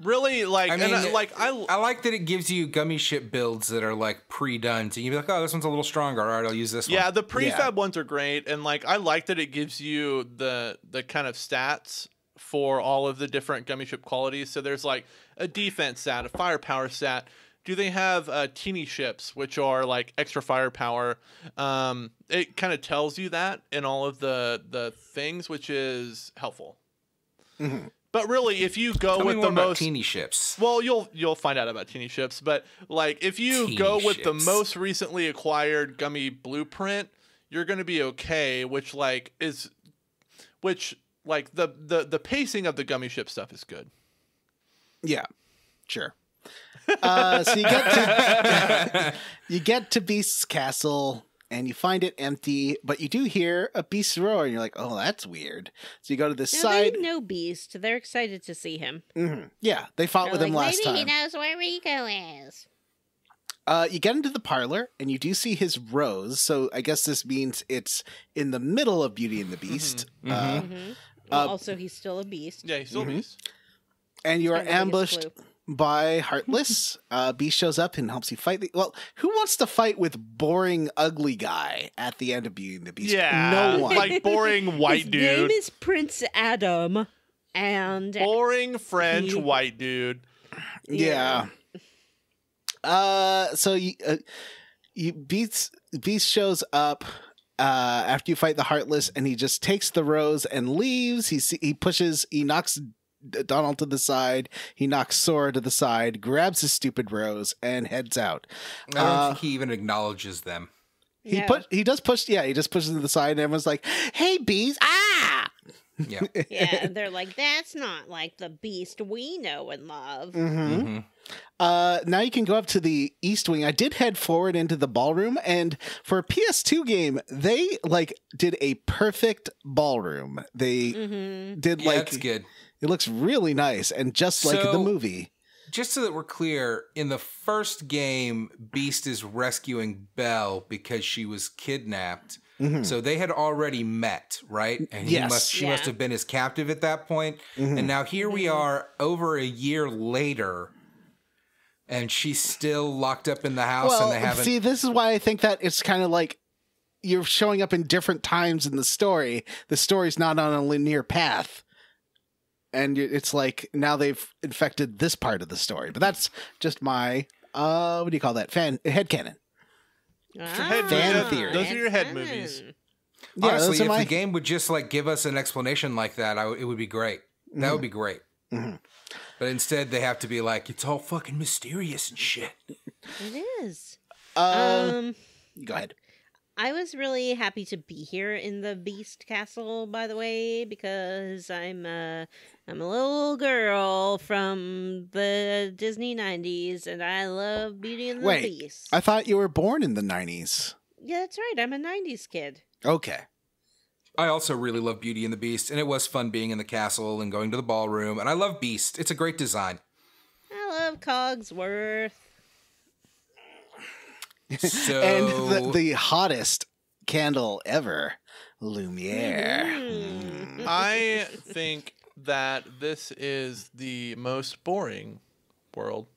Really, like, I mean, I like that it gives you gummy ship builds that are like pre-done. So you can be like, oh, this one's a little stronger. All right, I'll use this one. Yeah, the prefab ones are great, and like I like that it gives you the kind of stats for all of the different gummy ship qualities. So there's like a defense stat, a firepower stat. Do they have teeny ships, which are like extra firepower? It kind of tells you that in all of the things, which is helpful. Mm-hmm. But really, if you go Tell with me the more about most teeny ships. well, you'll find out about teeny ships. But like, if you Teeny go with the ships. most recently acquired gummy blueprint, you're going to be okay. Which the pacing of the gummy ship stuff is good. Yeah, sure. So you get to Beast's castle, and you find it empty, but you do hear a beast roar, and you're like, oh, that's weird. So you go to the side. They know Beast. They're excited to see him. Mm-hmm. Yeah, they fought They're with him like, last maybe time. he knows where Rico is. You get into the parlor, and you do see his rose. So I guess this means it's in the middle of Beauty and the Beast. Well, also, he's still a beast. Yeah, he's still a beast. And you are Kinda the biggest ambushed clue. by Heartless. Beast shows up and helps you fight. Well, who wants to fight with boring, ugly guy at the end of Beauty and the Beast? Yeah, No one. like boring white His dude. name is Prince Adam, and Boring French white dude. Yeah. So Beast shows up after you fight the Heartless, and he just takes the rose and leaves. He knocks Donald to the side. He knocks Sora to the side, grabs his stupid rose, and heads out. I don't think he even acknowledges them. He No. he just pushes them to the side, and everyone's like, "Hey, Beast! Ah!" Yeah. yeah, and they're like, that's not like the Beast we know and love. Mm-hmm. Now you can go up to the East Wing. I did head forward into the ballroom, and for a PS2 game, they did a perfect ballroom. They did Yeah, that's good. It looks really nice, and just like the So- movie. Just so that we're clear, in the first game, Beast is rescuing Belle because she was kidnapped. So they had already met, right? And Yes. she must have been his captive at that point. And now here we are over a year later, and she's still locked up in the house, and they haven't. See, this is why I think that it's kind of like you're showing up in different times in the story. The story's not on a linear path. And it's like now they've infected this part of the story. But that's just my, what do you call that? Headcanon. Fan theory. Those are your head movies. Yeah, Honestly, those are if my- the game would just give us an explanation like that, it would be great. That would be great. But instead, they have to be like, it's all fucking mysterious and shit. It is. Go ahead. I was really happy to be here in the Beast Castle, by the way, because I'm a little girl from the Disney 90s, and I love Beauty and the Wait, Beast. I thought you were born in the 90s. Yeah, that's right. I'm a 90s kid. Okay. I also really love Beauty and the Beast, and it was fun being in the castle and going to the ballroom. And I love Beast. It's a great design. I love Cogsworth. So And the hottest candle ever, Lumiere. I think that this is the most boring world.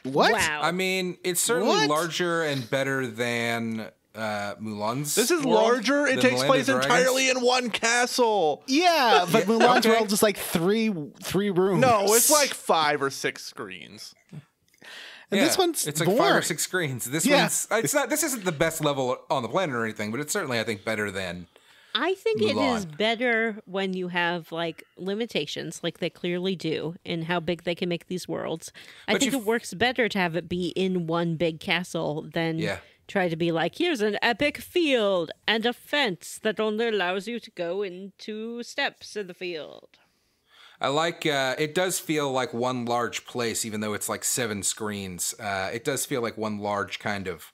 What? Wow. I mean, it's certainly What? larger and better than Mulan's. This is world, larger. It than takes Land of place Dragons. entirely in one castle. Yeah, but Yeah, Mulan's okay. World is like three rooms. No, it's like 5 or 6 screens. And Yeah, this one's it's like 5 or boring. 6 screens. This Yeah. one's it's not. This isn't the best level on the planet or anything, but it's certainly I think better than. I think it is Mulan. better when you have limitations, like they clearly do, in how big they can make these worlds. I But think you it works better to have it be in one big castle than Yeah. try to be like, here's an epic field and a fence that only allows you to go in 2 steps in the field. I like it does feel like one large place, even though it's like 7 screens. It does feel like one large kind of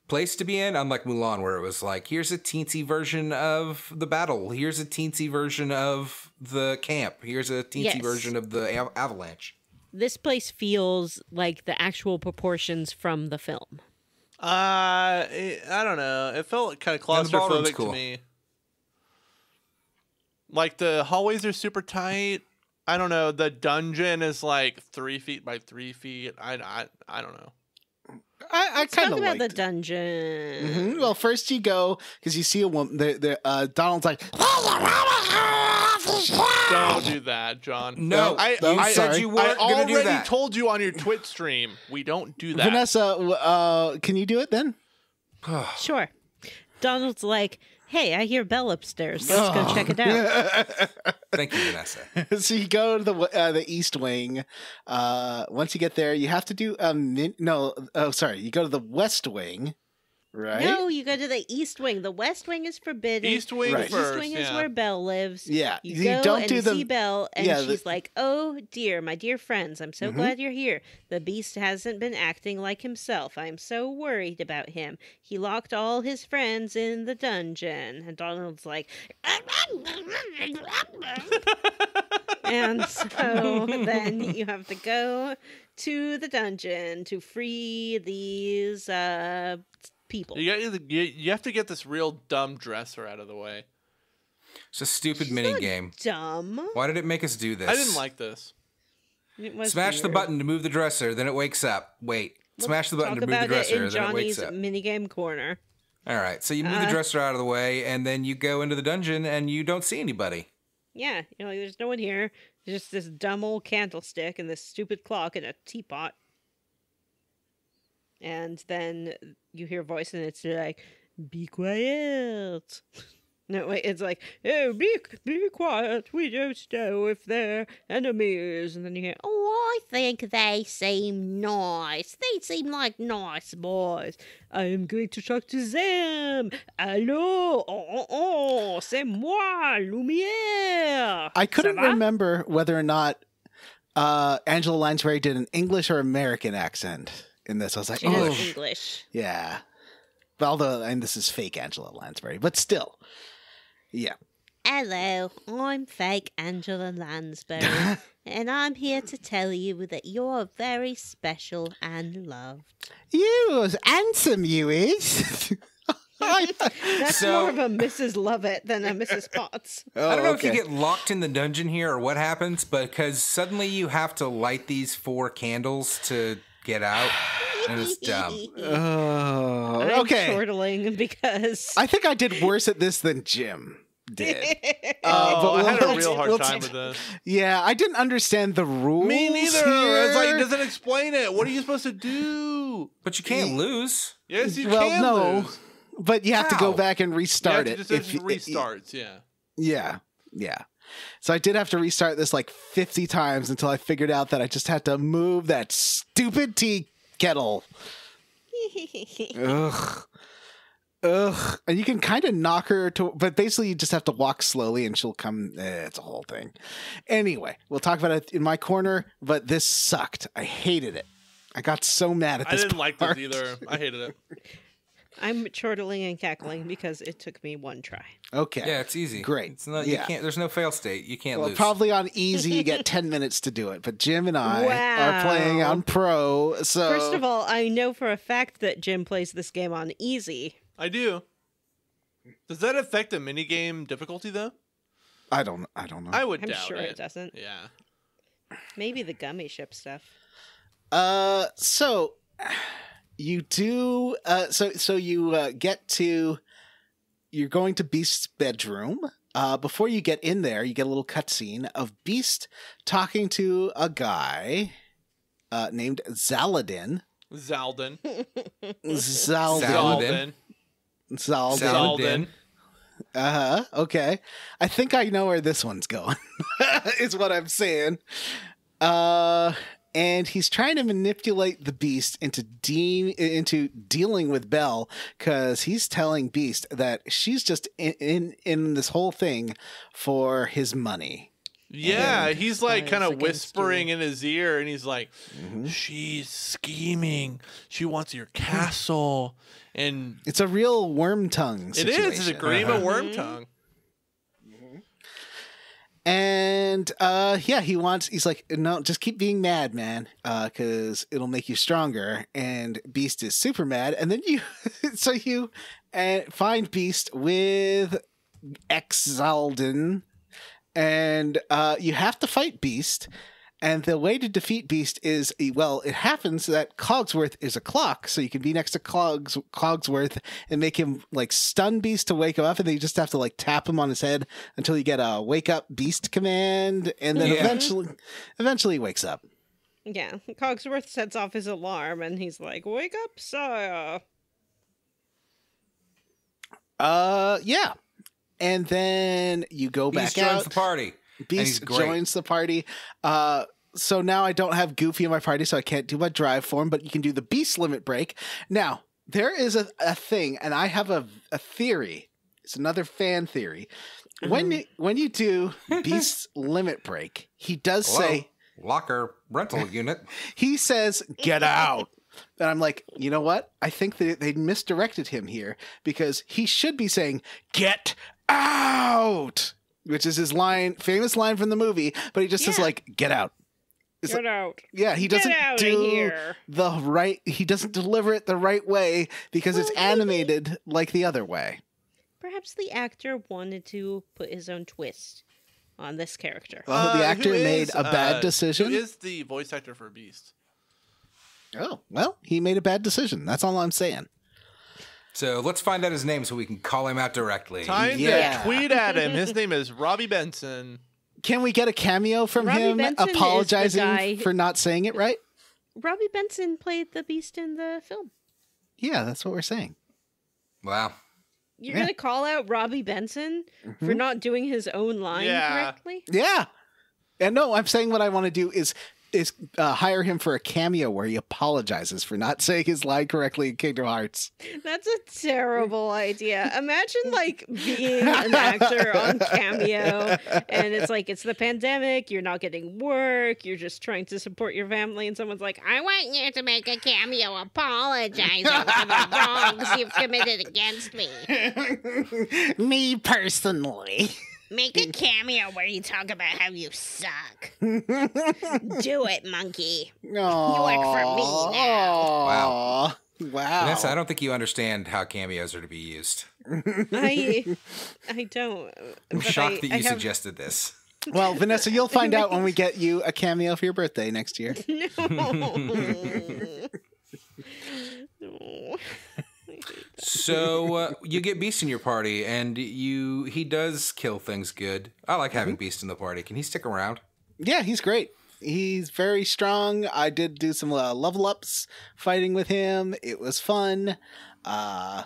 place to be in, unlike Mulan, where it was like, here's a teensy version of the battle, here's a teensy version of the camp, here's a teensy version of the avalanche. This place feels like the actual proportions from the film. I don't know. It felt kind of claustrophobic to me. Like the hallways are super tight. I don't know. The dungeon is like 3 feet by 3 feet. I don't know. I kind of talk about liked the dungeon. Well, first you go because you see a woman. Donald's like, don't do that, John. No, I said you weren't going to do that. I already told you on your Twitch stream. We don't do that. Vanessa, can you do it then? Sure. Donald's like, hey, I hear Belle upstairs. Let's go check it out. Thank you, Vanessa. So you go to the East Wing. Once you get there, you have to do you go to the West Wing, right? No, you go to the East Wing. The West Wing is forbidden. East Wing Right. first. East Wing is where Belle lives. Yeah, You go and you see Belle, and yeah, she's like, oh, dear, my dear friends, I'm so glad you're here. The Beast hasn't been acting like himself. I'm so worried about him. He locked all his friends in the dungeon. And Donald's like... And so then you have to go to the dungeon to free these people. You have to get this real dumb dresser out of the way. It's a stupid mini game. Dumb. Why did it make us do this? I didn't like this. It was Smash the weird. button to move the dresser, then it wakes up. Wait. Smash the button to Talk move the about it dresser, in then it wakes Johnny's up. minigame corner. All right, so you move the dresser out of the way, and then you go into the dungeon, and you don't see anybody. Yeah, there's no one here. There's just this dumb old candlestick and this stupid clock and a teapot. And then you hear a voice and it's like, be quiet. No, wait, it's like, oh, be quiet. We don't know if they're enemies. And then you hear, oh, I think they seem nice. They seem like nice boys. I am going to talk to them. Allô? Oh, c'est moi, Lumière. I couldn't Ça va? remember whether or not Angela Lansbury did an English or American accent in this. I was like, She oh, does English. yeah. Although, and this is fake Angela Lansbury, but still, yeah. Hello, I'm fake Angela Lansbury, and I'm here to tell you that you're very special and loved. You was handsome, you is. That's more of a Mrs. Lovett than a Mrs. Potts. Oh, I don't know okay. if you get locked in the dungeon here or what happens, but because suddenly you have to light these 4 candles to get out, and it's dumb. Oh, I'm okay. chortling because... I think I did worse at this than Jim did. I had a let's- real hard let's- time with this. Yeah, I didn't understand the rules. Me neither. Here. It's like it doesn't explain it. What are you supposed to do? But you can't lose. Yes, you Well, can no, lose. but you have to go How? back and You have restart to it. just if you- restarts. Yeah. Yeah. So I did have to restart this like 50 times until I figured out that I just had to move that stupid tea kettle. Ugh. And you can kind of knock her to, but basically you just have to walk slowly and she'll come. It's a whole thing. Anyway, we'll talk about it in my corner, but this sucked. I hated it. I got so mad at I this didn't like part. this either. I hated it. I'm chortling and cackling because it took me one try. Okay. Yeah, it's easy. Great. It's not. Yeah. You can't. There's no fail state. You can't Well, lose. probably on easy, you get 10 minutes to do it. But Jim and I are playing Wow. on pro. So First of all, I know for a fact that Jim plays this game on easy. I do. Does that affect the minigame difficulty though? I don't know. I would I'm doubt sure it. it doesn't. Yeah. Maybe the gummy ship stuff. So you do. So you get to. You're going to Beast's bedroom. Before you get in there, you get a little cutscene of Beast talking to a guy named Zaladin. Zaldin. Zaldin. Zaldin. Okay. I think I know where this one's going. Is what I'm saying. And he's trying to manipulate the Beast into dealing with Belle because he's telling Beast that she's just in this whole thing for his money. Yeah, he's like kind of against whispering you. in his ear, and he's like, she's scheming. She wants your castle. And It's a real worm tongue it situation. is. It's a Grima worm tongue. And yeah, he's like, no, just keep being mad, man, because it'll make you stronger. And Beast is super mad. And then you find Beast with Exalden, and you have to fight Beast. And the way to defeat Beast is, well, it happens that Cogsworth is a clock, so you can be next to Cogsworth and make him like stun Beast to wake him up, and then you just have to like tap him on his head until you get a wake up Beast command, and then eventually he wakes up. Yeah, Cogsworth sets off his alarm, and he's like, "Wake up, sire!" Yeah, and then you go Beast back out. joins the party. Beast joins the party. So now I don't have Goofy in my party, so I can't do my drive form, but you can do the Beast limit break. Now, there is a thing, and I have a theory. It's another fan theory. When you do Beast's limit break, he does say... Locker rental unit. He says, get out. And I'm like, you know what? I think that they misdirected him here, because he should be saying, get out, which is his famous line from the movie, but he just says like, get out. Get out. Yeah, he doesn't do here. he doesn't deliver it the right way because it's animated like the other way. Perhaps the actor wanted to put his own twist on this character. Well, the actor made a bad decision. Who is the voice actor for Beast? Oh, well, he made a bad decision. That's all I'm saying. So let's find out his name so we can call him out directly. Time to tweet at him. His name is Robbie Benson. Can we get a cameo from Robbie him Benson apologizing for not saying it right? Robbie Benson played the Beast in the film. Yeah, that's what we're saying. Wow. You're going to call out Robbie Benson for not doing his own line correctly? Yeah. And no, I'm saying what I want to do is hire him for a cameo where he apologizes for not saying his line correctly in Kingdom Hearts. That's a terrible idea. Imagine like being an actor on Cameo, and it's like, it's the pandemic, you're not getting work, you're just trying to support your family, and someone's like, I want you to make a cameo apologizing for the wrongs you've committed against me. Me personally. Make a cameo where you talk about how you suck. Do it, monkey. Aww. You work for me now. Wow. Vanessa, I don't think you understand how cameos are to be used. I don't. I'm shocked that you suggested this. Well, Vanessa, you'll find out when we get you a cameo for your birthday next year. No. So you get Beast in your party, and he does kill things good. I like having Beast in the party. Can he stick around? Yeah, he's great. He's very strong. I did do some level ups fighting with him. It was fun. And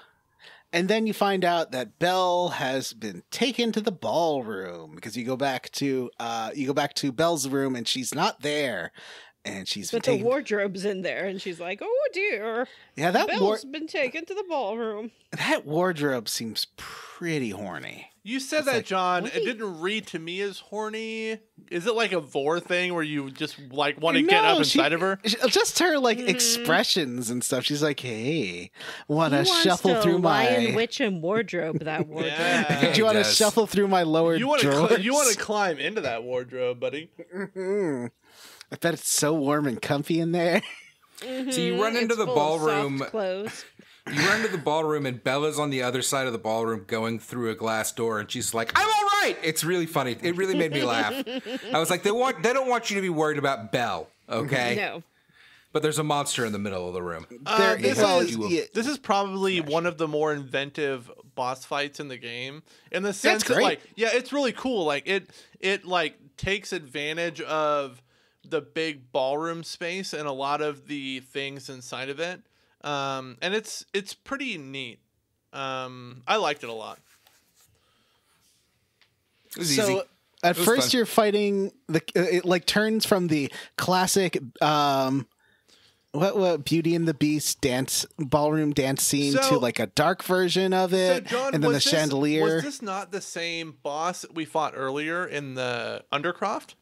then you find out that Belle has been taken to the ballroom because you go back to Belle's room and she's not there. And but the wardrobe's in there, and she's like, "Oh dear, yeah, that Belle's been taken to the ballroom." That wardrobe seems pretty horny. You said that, John. It didn't read to me as horny. Is it like a vor thing where you just like want to get up inside of her? Just her like expressions and stuff. She's like, "Hey, want to shuffle through my Lion, Witch, and wardrobe?" That wardrobe. Yeah, do you want to shuffle through my lower drawers? You want to climb into that wardrobe, buddy? I bet it's so warm and comfy in there. So you run into the ballroom. Clothes. You run into the ballroom, and Bella's on the other side of the ballroom going through a glass door, and she's like, "I'm all right." It's really funny. It really made me laugh. I was like, they don't want you to be worried about Belle, okay? No. But there's a monster in the middle of the room. This is probably one of the more inventive boss fights in the game. In the sense that, like, it's really cool. Like it like takes advantage of the big ballroom space and a lot of the things inside of it. And it's pretty neat. I liked it a lot. It was easy. At first fun. You're fighting it like turns from the classic what Beauty and the Beast ballroom dance scene to So- like a dark version of So, it, John, and then the was chandelier. Was this not the same boss we fought earlier in the Undercroft?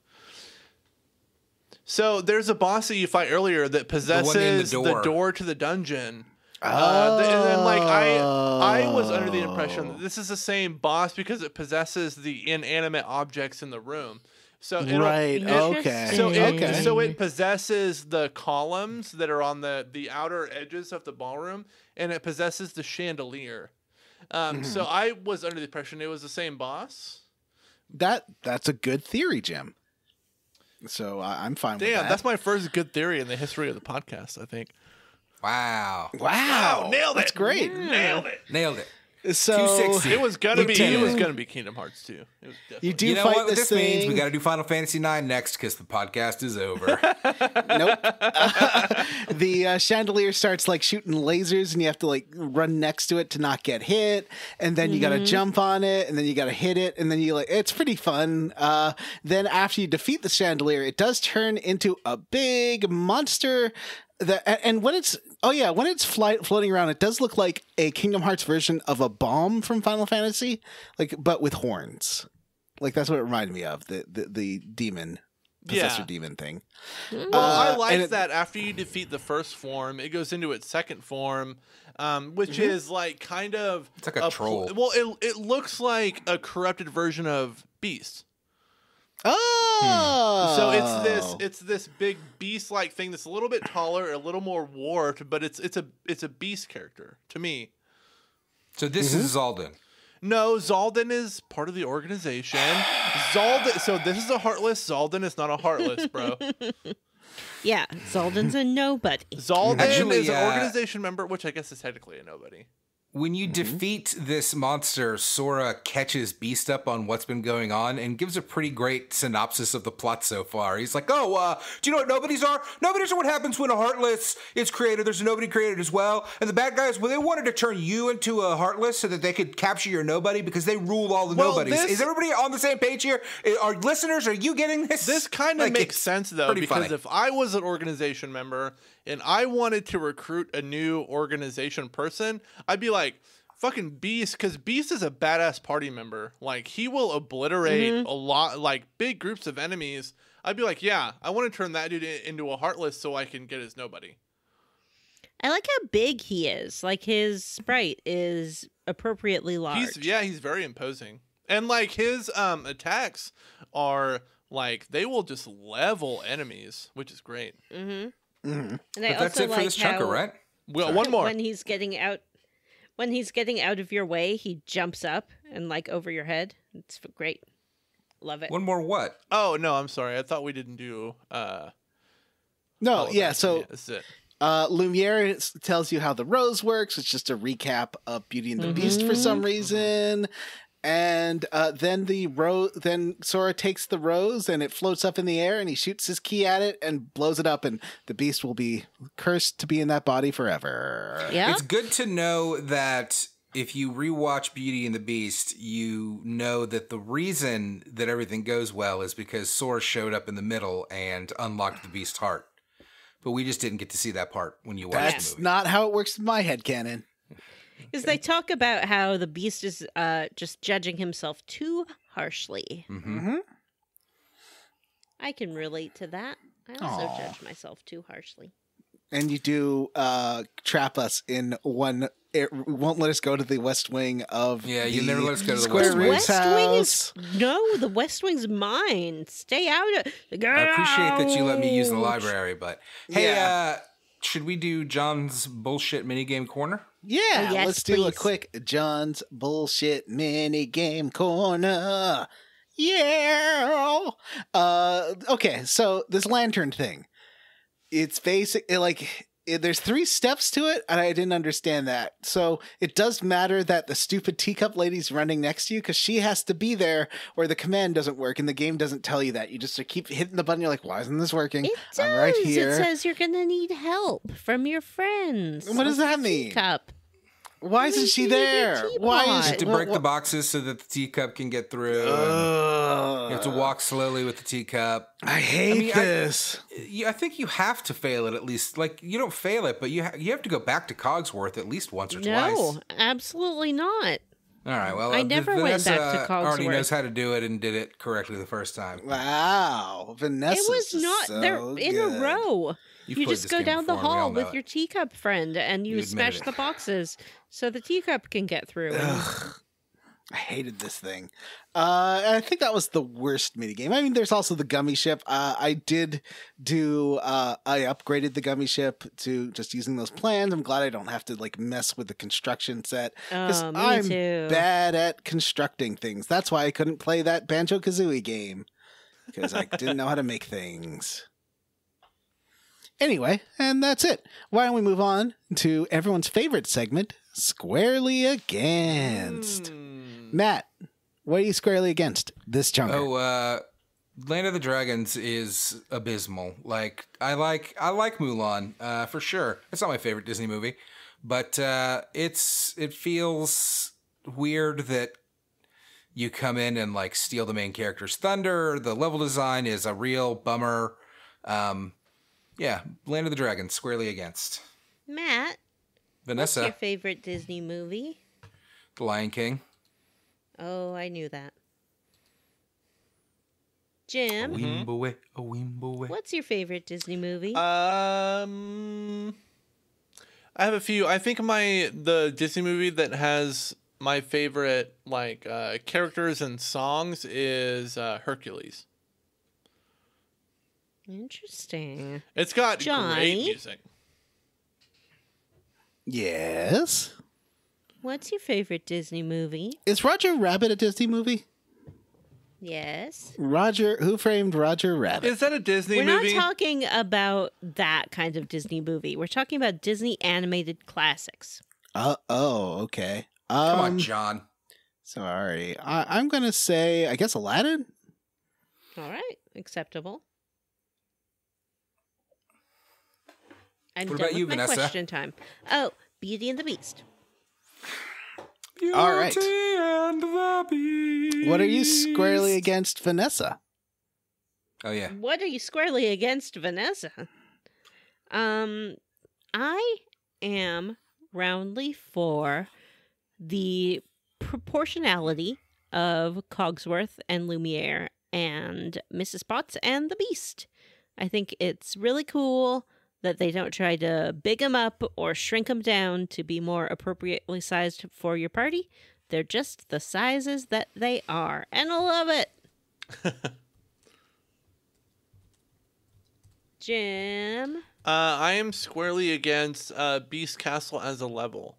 So there's a boss that you fight earlier that possesses the door to the dungeon. And then, like, I was under the impression that this is the same boss because it possesses the inanimate objects in the room. So Right. Okay. So it possesses the columns that are on the outer edges of the ballroom, and it possesses the chandelier. So I was under the impression it was the same boss. That's a good theory, Jim. So I'm fine with that. Damn, that's my first good theory in the history of the podcast, I think. Wow. Nailed it. That's great. Nailed it. So 260. It was gonna be Kingdom Hearts 2. It was you do You know fight what this this means? thing. We got to do Final Fantasy IX next because the podcast is over. Nope. The chandelier starts like shooting lasers, and you have to like run next to it to not get hit. And then you got to jump on it, and then you got to hit it, and then it's pretty fun. Then after you defeat the chandelier, it does turn into a big monster. And when it's floating around, it does look like a Kingdom Hearts version of a bomb from Final Fantasy, but with horns. Like that's what it reminded me of, the demon. Possessor demon thing. Well, I like that after you defeat the first form, it goes into its second form, which is like kind of... It's like a troll. Well, it looks like a corrupted version of Beast. Oh! So it's this big beast-like thing that's a little bit taller, a little more warped, but it's a beast character to me. So this is Zaldin. No, Zaldin is part of the organization. So this is a Heartless. Zaldin is not a Heartless, bro. Yeah, Zaldin's a nobody. Zaldin is an organization member, which I guess is technically a nobody. When you defeat this monster, Sora catches Beast up on what's been going on and gives a pretty great synopsis of the plot so far. He's like, do you know what nobodies are? Nobodies are what happens when a Heartless is created. There's a nobody created as well. And the bad guys, well, they wanted to turn you into a Heartless so that they could capture your nobody because they rule all the nobodies. Is everybody on the same page here? Are listeners, are you getting this? This kind of makes sense, though, because funny. if I was an organization member and I wanted to recruit a new organization person, I'd be like, fucking Beast, because Beast is a badass party member. Like, he will obliterate a lot, like, big groups of enemies. I'd be like, yeah, I want to turn that dude into a Heartless so I can get his nobody. I like how big he is. Like, his sprite is appropriately large. He's very imposing. And, like, his attacks are, like, they will just level enemies, which is great. And but that's it for this chunker, right? Well, one more. When he's getting out of your way, he jumps up and like over your head. It's great. Love it. One more what? Oh, no, I'm sorry. I thought we didn't do... No, yeah, so... Yeah, that's it. Lumiere tells you how the rose works. It's just a recap of Beauty and the Beast for some reason. And then Sora takes the rose and it floats up in the air and he shoots his key at it and blows it up, and the beast will be cursed to be in that body forever. Yeah. It's good to know that if you rewatch Beauty and the Beast, you know that the reason that everything goes well is because Sora showed up in the middle and unlocked the beast's heart. But we just didn't get to see that part when you watched the That's movie. not how it works in my headcanon. Because they talk about how the beast is just judging himself too harshly. I can relate to that. I also judge myself too harshly. And you do trap us in one. It won't let us go to the West Wing of you never let us go to the Square West Wing. Root's house. The West Wing's mine. Stay out of it. I appreciate that you let me use the library, but hey, Yeah. should we do John's bullshit minigame corner? Yeah, yes, let's do a please. quick John's bullshit mini game corner. Yeah. Okay, so this lantern thing. It's there's 3 steps to it, and I didn't understand that. So it does matter that the stupid teacup lady's running next to you because she has to be there, or the command doesn't work, and the game doesn't tell you that. You just keep hitting the button. You're like, why isn't this working? It does. I'm right here. It says you're going to need help from your friends. What does that mean? Teacup. Why isn't she there? Why is You have to break the boxes so that the teacup can get through. You have to walk slowly with the teacup. I hate this. I think you have to fail it at least. Like, you don't fail it, but you have to go back to Cogsworth at least once or twice. No, absolutely not. All right, well, I never went back to Cogsworth. Already knows how to do it and did it correctly the first time. Wow, Vanessa. It was not. So They're in good. a row. You've You played just this go game down the before, we all hall know with it. your teacup friend, and you admitted smash it. the boxes so the teacup can get through. I hated this thing. I think that was the worst minigame. I mean, there's also the gummy ship. I did do. I upgraded the gummy ship to just using those plans. I'm glad I don't have to like mess with the construction set because Oh, me I'm too. bad at constructing things. That's why I couldn't play that Banjo-Kazooie game because I didn't know how to make things. Anyway, and that's it. Why don't we move on to everyone's favorite segment, Squarely Against. Matt, what are you squarely against this chunker? Oh, Land of the Dragons is abysmal. Like I like Mulan for sure. It's not my favorite Disney movie, but it feels weird that you come in and like steal the main character's thunder. The level design is a real bummer. Yeah, Land of the Dragons, squarely against. Matt, Vanessa, what's your favorite Disney movie? The Lion King. Oh, I knew that. A Jim, Wimbowe. what's your favorite Disney movie? I have a few. I think the Disney movie that has my favorite like characters and songs is Hercules. Interesting. It's got Johnny? great music. Yes. What's your favorite Disney movie? Is Roger Rabbit a Disney movie? Yes. Who framed Roger Rabbit? Is that a Disney We're movie? not talking about that kind of Disney movie. We're talking about Disney animated classics. Okay. Come on, John. Sorry. I'm going to say, I guess Aladdin? All right. Acceptable. I'm What done about you, with my Vanessa? question time. Oh, Beauty and the Beast. All right. Beauty and the Beast. What are you squarely against, Vanessa? Oh yeah. What are you squarely against, Vanessa? I am roundly for the proportionality of Cogsworth and Lumiere and Mrs. Potts and the Beast. I think it's really cool that they don't try to big them up or shrink them down to be more appropriately sized for your party. They're just the sizes that they are, and I love it. Jim? I am squarely against Beast Castle as a level.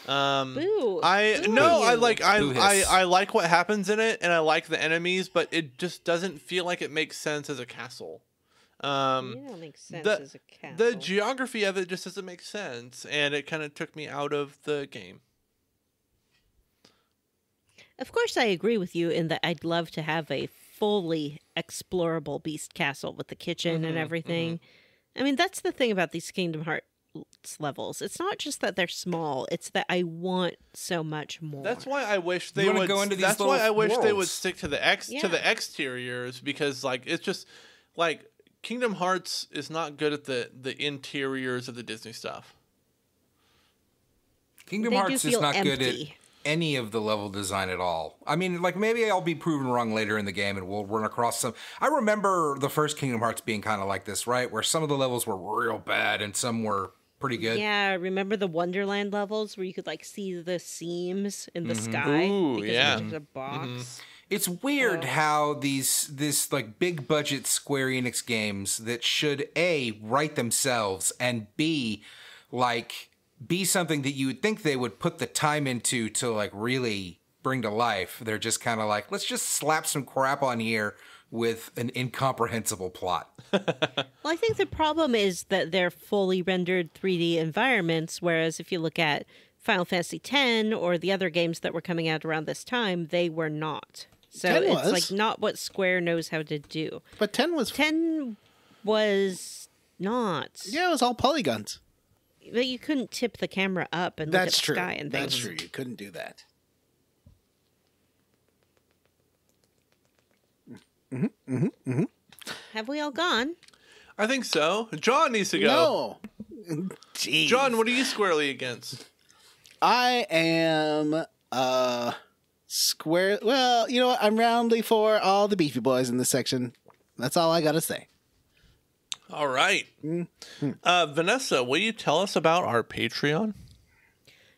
Boo. I Boo no, you. I like Boo hiss. I like what happens in it, and I like the enemies, but it just doesn't feel like it makes sense as a castle. You don't make sense the- as a castle. The geography of it just doesn't make sense, and it kind of took me out of the game. Of course, I agree with you in that I'd love to have a fully explorable Beast Castle with the kitchen and everything. I mean, that's the thing about these Kingdom Hearts levels. It's not just that they're small; it's that I want so much more. That's why I wish they wanna would go into these That's why little I wish they would worlds. stick to the exteriors, because like it's just like Kingdom Hearts is not good at the interiors of the Disney stuff. Kingdom They do Hearts is feel not good at empty. any of the level design at all. I mean, like maybe I'll be proven wrong later in the game and we'll run across some. I remember the first Kingdom Hearts being kind of like this, right? Where some of the levels were real bad and some were pretty good. Yeah, remember the Wonderland levels where you could like see the seams in the sky Ooh, because yeah. it was just a box. It's weird how this like big budget Square Enix games that should A, write themselves, and B, like be something that you would think they would put the time into to like really bring to life. They're just kind of like, let's just slap some crap on here with an incomprehensible plot. Well, I think the problem is that they're fully rendered 3D environments, whereas if you look at Final Fantasy X or the other games that were coming out around this time, they were not. So 10 it's was. like not what Square knows how to do. But 10 was... 10 was not. Yeah, it was all polygons. But you couldn't tip the camera up and look at the sky and things. That's true. You couldn't do that. Have we all gone? I think so. John needs to go. No. Jeez. John, what are you squarely against? I am square. Well, you know what? I'm roundly for all the Beefy Boys in this section. That's all I got to say. All right. Vanessa, will you tell us about our Patreon?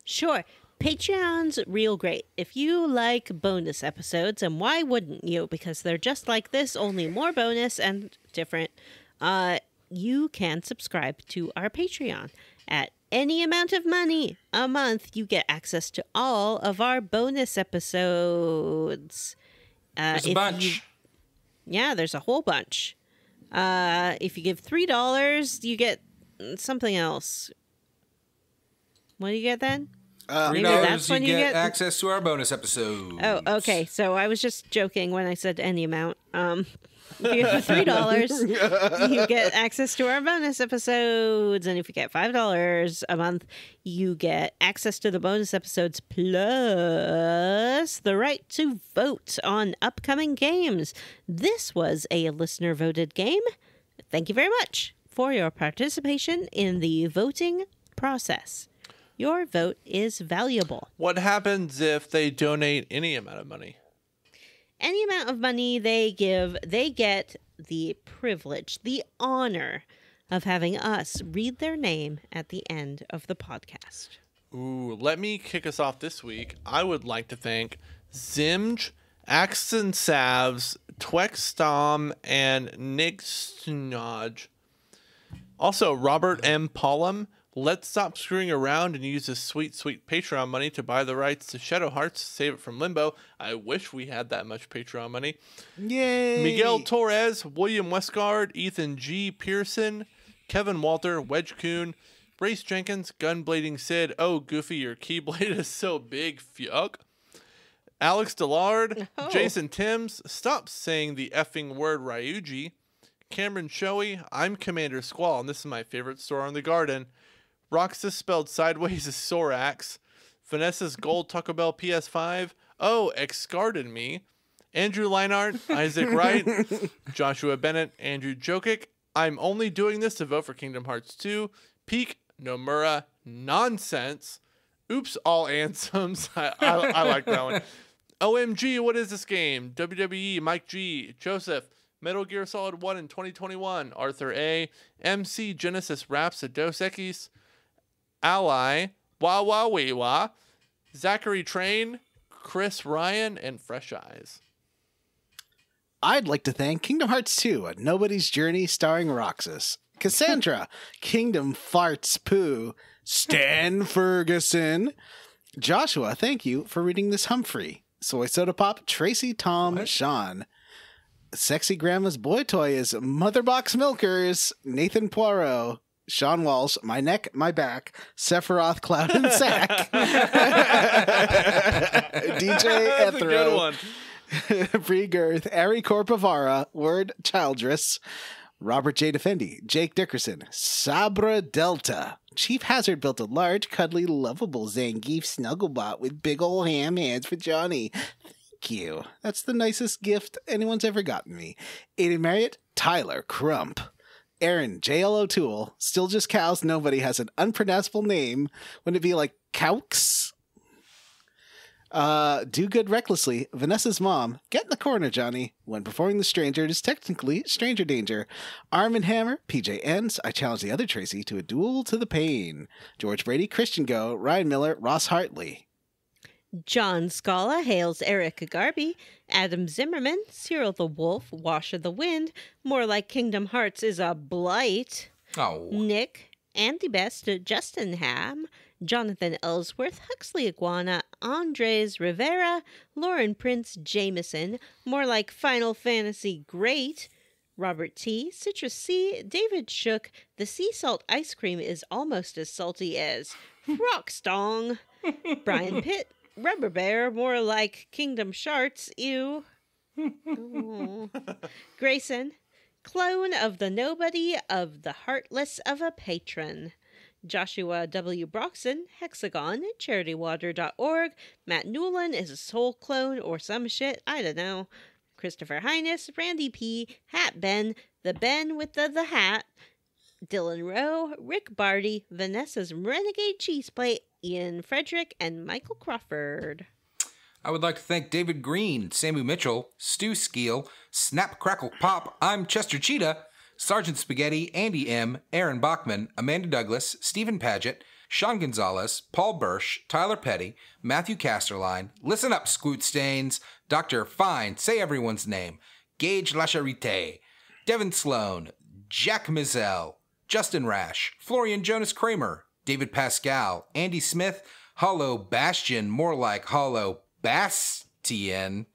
Sure. Patreon's real great. If you like bonus episodes, and why wouldn't you? Because they're just like this, only more bonus and different. You can subscribe to our Patreon. At any amount of money a month, you get access to all of our bonus episodes. There's a bunch. Yeah, there's a whole bunch. If you give $3, you get something else. What do you get then? $3 you get access to our bonus episodes. Oh, okay. So I was just joking when I said any amount. If you give $3, you get access to our bonus episodes. And if you get $5 a month, you get access to the bonus episodes plus the right to vote on upcoming games. This was a listener-voted game. Thank you very much for your participation in the voting process. Your vote is valuable. What happens if they donate any amount of money? Any amount of money they give, they get the privilege, the honor of having us read their name at the end of the podcast. Ooh, let me kick us off this week. I would like to thank Zimj, Axton Savs, Twextom, and Nick Snodge. Also, Robert M. Pollum. Let's stop screwing around and use this sweet, sweet Patreon money to buy the rights to Shadow Hearts, save it from Limbo. I wish we had that much Patreon money. Yay! Miguel Torres, William Westgard, Ethan G. Pearson, Kevin Walter, Wedge Coon, Brace Jenkins, Gunblading Sid, oh, Goofy, your keyblade is so big, fuck. Alex Dillard, Jason Timms, stop saying the effing word Ryuji. Cameron Shoei, I'm Commander Squall, and this is my favorite store in the garden. Roxas spelled sideways is Sorax. Vanessa's Gold Taco Bell PS5. Oh, Excarded me. Andrew Leinart, Isaac Wright, Joshua Bennett, Andrew Jokic. I'm only doing this to vote for Kingdom Hearts 2. Peak Nomura Nonsense. Oops, all Ansems. I like that one. OMG, what is this game? WWE, Mike G, Joseph, Metal Gear Solid 1 in 2021, Arthur A, MC Genesis Raps at Dos Equis, Ally, Wah Wah Wee Wah, Zachary Train, Chris Ryan, and Fresh Eyes. I'd like to thank Kingdom Hearts 2, A Nobody's Journey starring Roxas, Cassandra, Kingdom Farts Poo, Stan Ferguson, Joshua, thank you for reading this Humphrey, Soy Soda Pop, Tracy, Tom, Sean, Sexy Grandma's Boy Toy is Motherbox Milkers, Nathan Poirot, Sean Walsh, My Neck, My Back, Sephiroth, Cloud and Sack, DJ That's a good Ethro, one. Bree Girth, Ari Corpavara, Word Childress, Robert J. Defendi, Jake Dickerson, Sabra Delta. Chief Hazard built a large, cuddly, lovable Zangief Snugglebot with big ol' ham hands for Johnny. Thank you. That's the nicest gift anyone's ever gotten me. Aiden Marriott, Tyler Crump. Aaron, J.L. O'Toole, still just cows, nobody has an unpronounceable name. Wouldn't it be like Caux? Do good recklessly. Vanessa's mom, get in the corner, Johnny. When performing The Stranger, it is technically stranger danger. Arm and Hammer, PJ Ends, I challenge the other Tracy to a duel to the pain. George Brady, Christian Go, Ryan Miller, Ross Hartley. John Scala hails Eric Garby, Adam Zimmerman, Cyril the Wolf, Wash of the Wind, More Like Kingdom Hearts is a Blight, Oh. Nick, Andy Best, Justin Ham, Jonathan Ellsworth, Huxley Iguana, Andres Rivera, Lauren Prince Jameson, More Like Final Fantasy Great, Robert T, Citrus C, David Shook, The Sea Salt Ice Cream is almost as salty as Rockstong, Brian Pitt, Rubber Bear, More Like Kingdom Sharts, ew. Oh. Grayson, Clone of the Nobody of the Heartless of a Patron. Joshua W. Broxson, Hexagon, CharityWater.org. Matt Newland is a soul clone or some shit, I don't know. Christopher Highness, Randy P., Hat Ben, the Ben with the hat, Dylan Rowe, Rick Barty, Vanessa's Renegade Cheese Plate, Ian Frederick, and Michael Crawford. I would like to thank David Green, Samu Mitchell, Stu Skeel, Snap Crackle Pop, I'm Chester Cheetah, Sergeant Spaghetti, Andy M., Aaron Bachman, Amanda Douglas, Stephen Paget, Sean Gonzalez, Paul Bursch, Tyler Petty, Matthew Casterline, Listen Up, Squoot Stains, Dr. Fine, Say Everyone's Name, Gage Lacharite, Devin Sloan, Jack Mizell, Justin Rash, Florian Jonas Kramer, David Pascal, Andy Smith, Hollow Bastion, more like Hollow Bastion,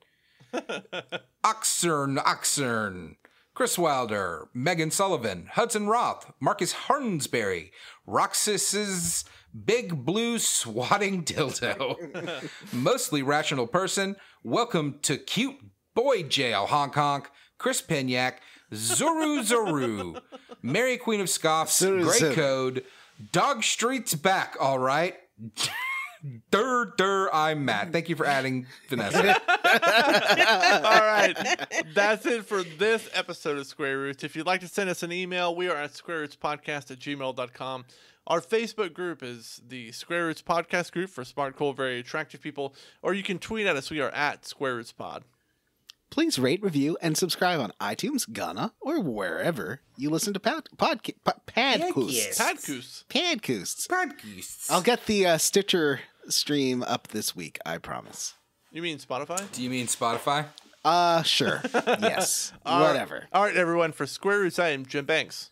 Oxern, Chris Wilder, Megan Sullivan, Hudson Roth, Marcus Harnsberry, Roxas's Big Blue Swatting Dildo, Mostly Rational Person, Welcome to Cute Boy Jail, Honk Honk, Chris Penyak, Zoru, Mary Queen of Scoffs, Grey Code, Dog Street's back, all right. I'm Matt. Thank you for adding Vanessa. All right. That's it for this episode of Square Roots. If you'd like to send us an email, we are at squarerootspodcast@gmail.com. Our Facebook group is the Square Roots Podcast group for smart, cool, very attractive people. Or you can tweet at us. We are at Square Roots Pod. Please rate, review, and subscribe on iTunes, Ghana, or wherever you listen to Padcoosts. I'll get the Stitcher stream up this week, I promise. You mean Spotify? Do you mean Spotify? Sure. Yes. Whatever. All right, everyone. For Square Roots, I am Jim Banks.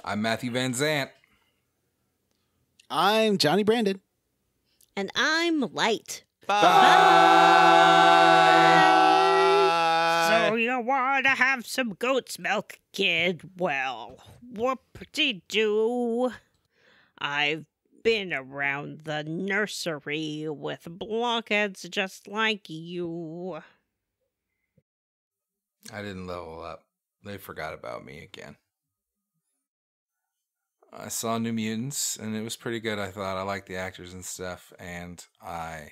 I'm Matthew Van Zant. I'm Johnny Brandon. And I'm Light. Bye. So you want to have some goat's milk, kid? Well, whoop-de-doo. I've been around the nursery with blockheads just like you. I didn't level up. They forgot about me again. I saw New Mutants, and it was pretty good, I thought. I liked the actors and stuff, and I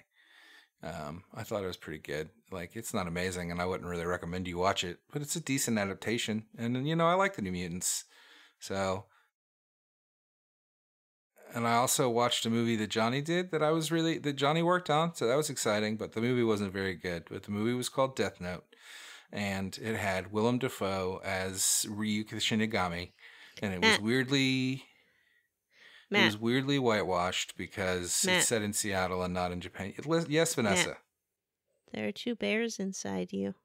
thought it was pretty good. Like, it's not amazing, and I wouldn't really recommend you watch it, but it's a decent adaptation. And, I like the New Mutants. So, and I also watched a movie that Johnny did that Johnny worked on, so that was exciting, but the movie wasn't very good. But the movie was called Death Note, and it had Willem Dafoe as Ryuk the Shinigami, and it was weirdly whitewashed because it's set in Seattle and not in Japan. Yes, Vanessa. Matt, there are two bears inside you.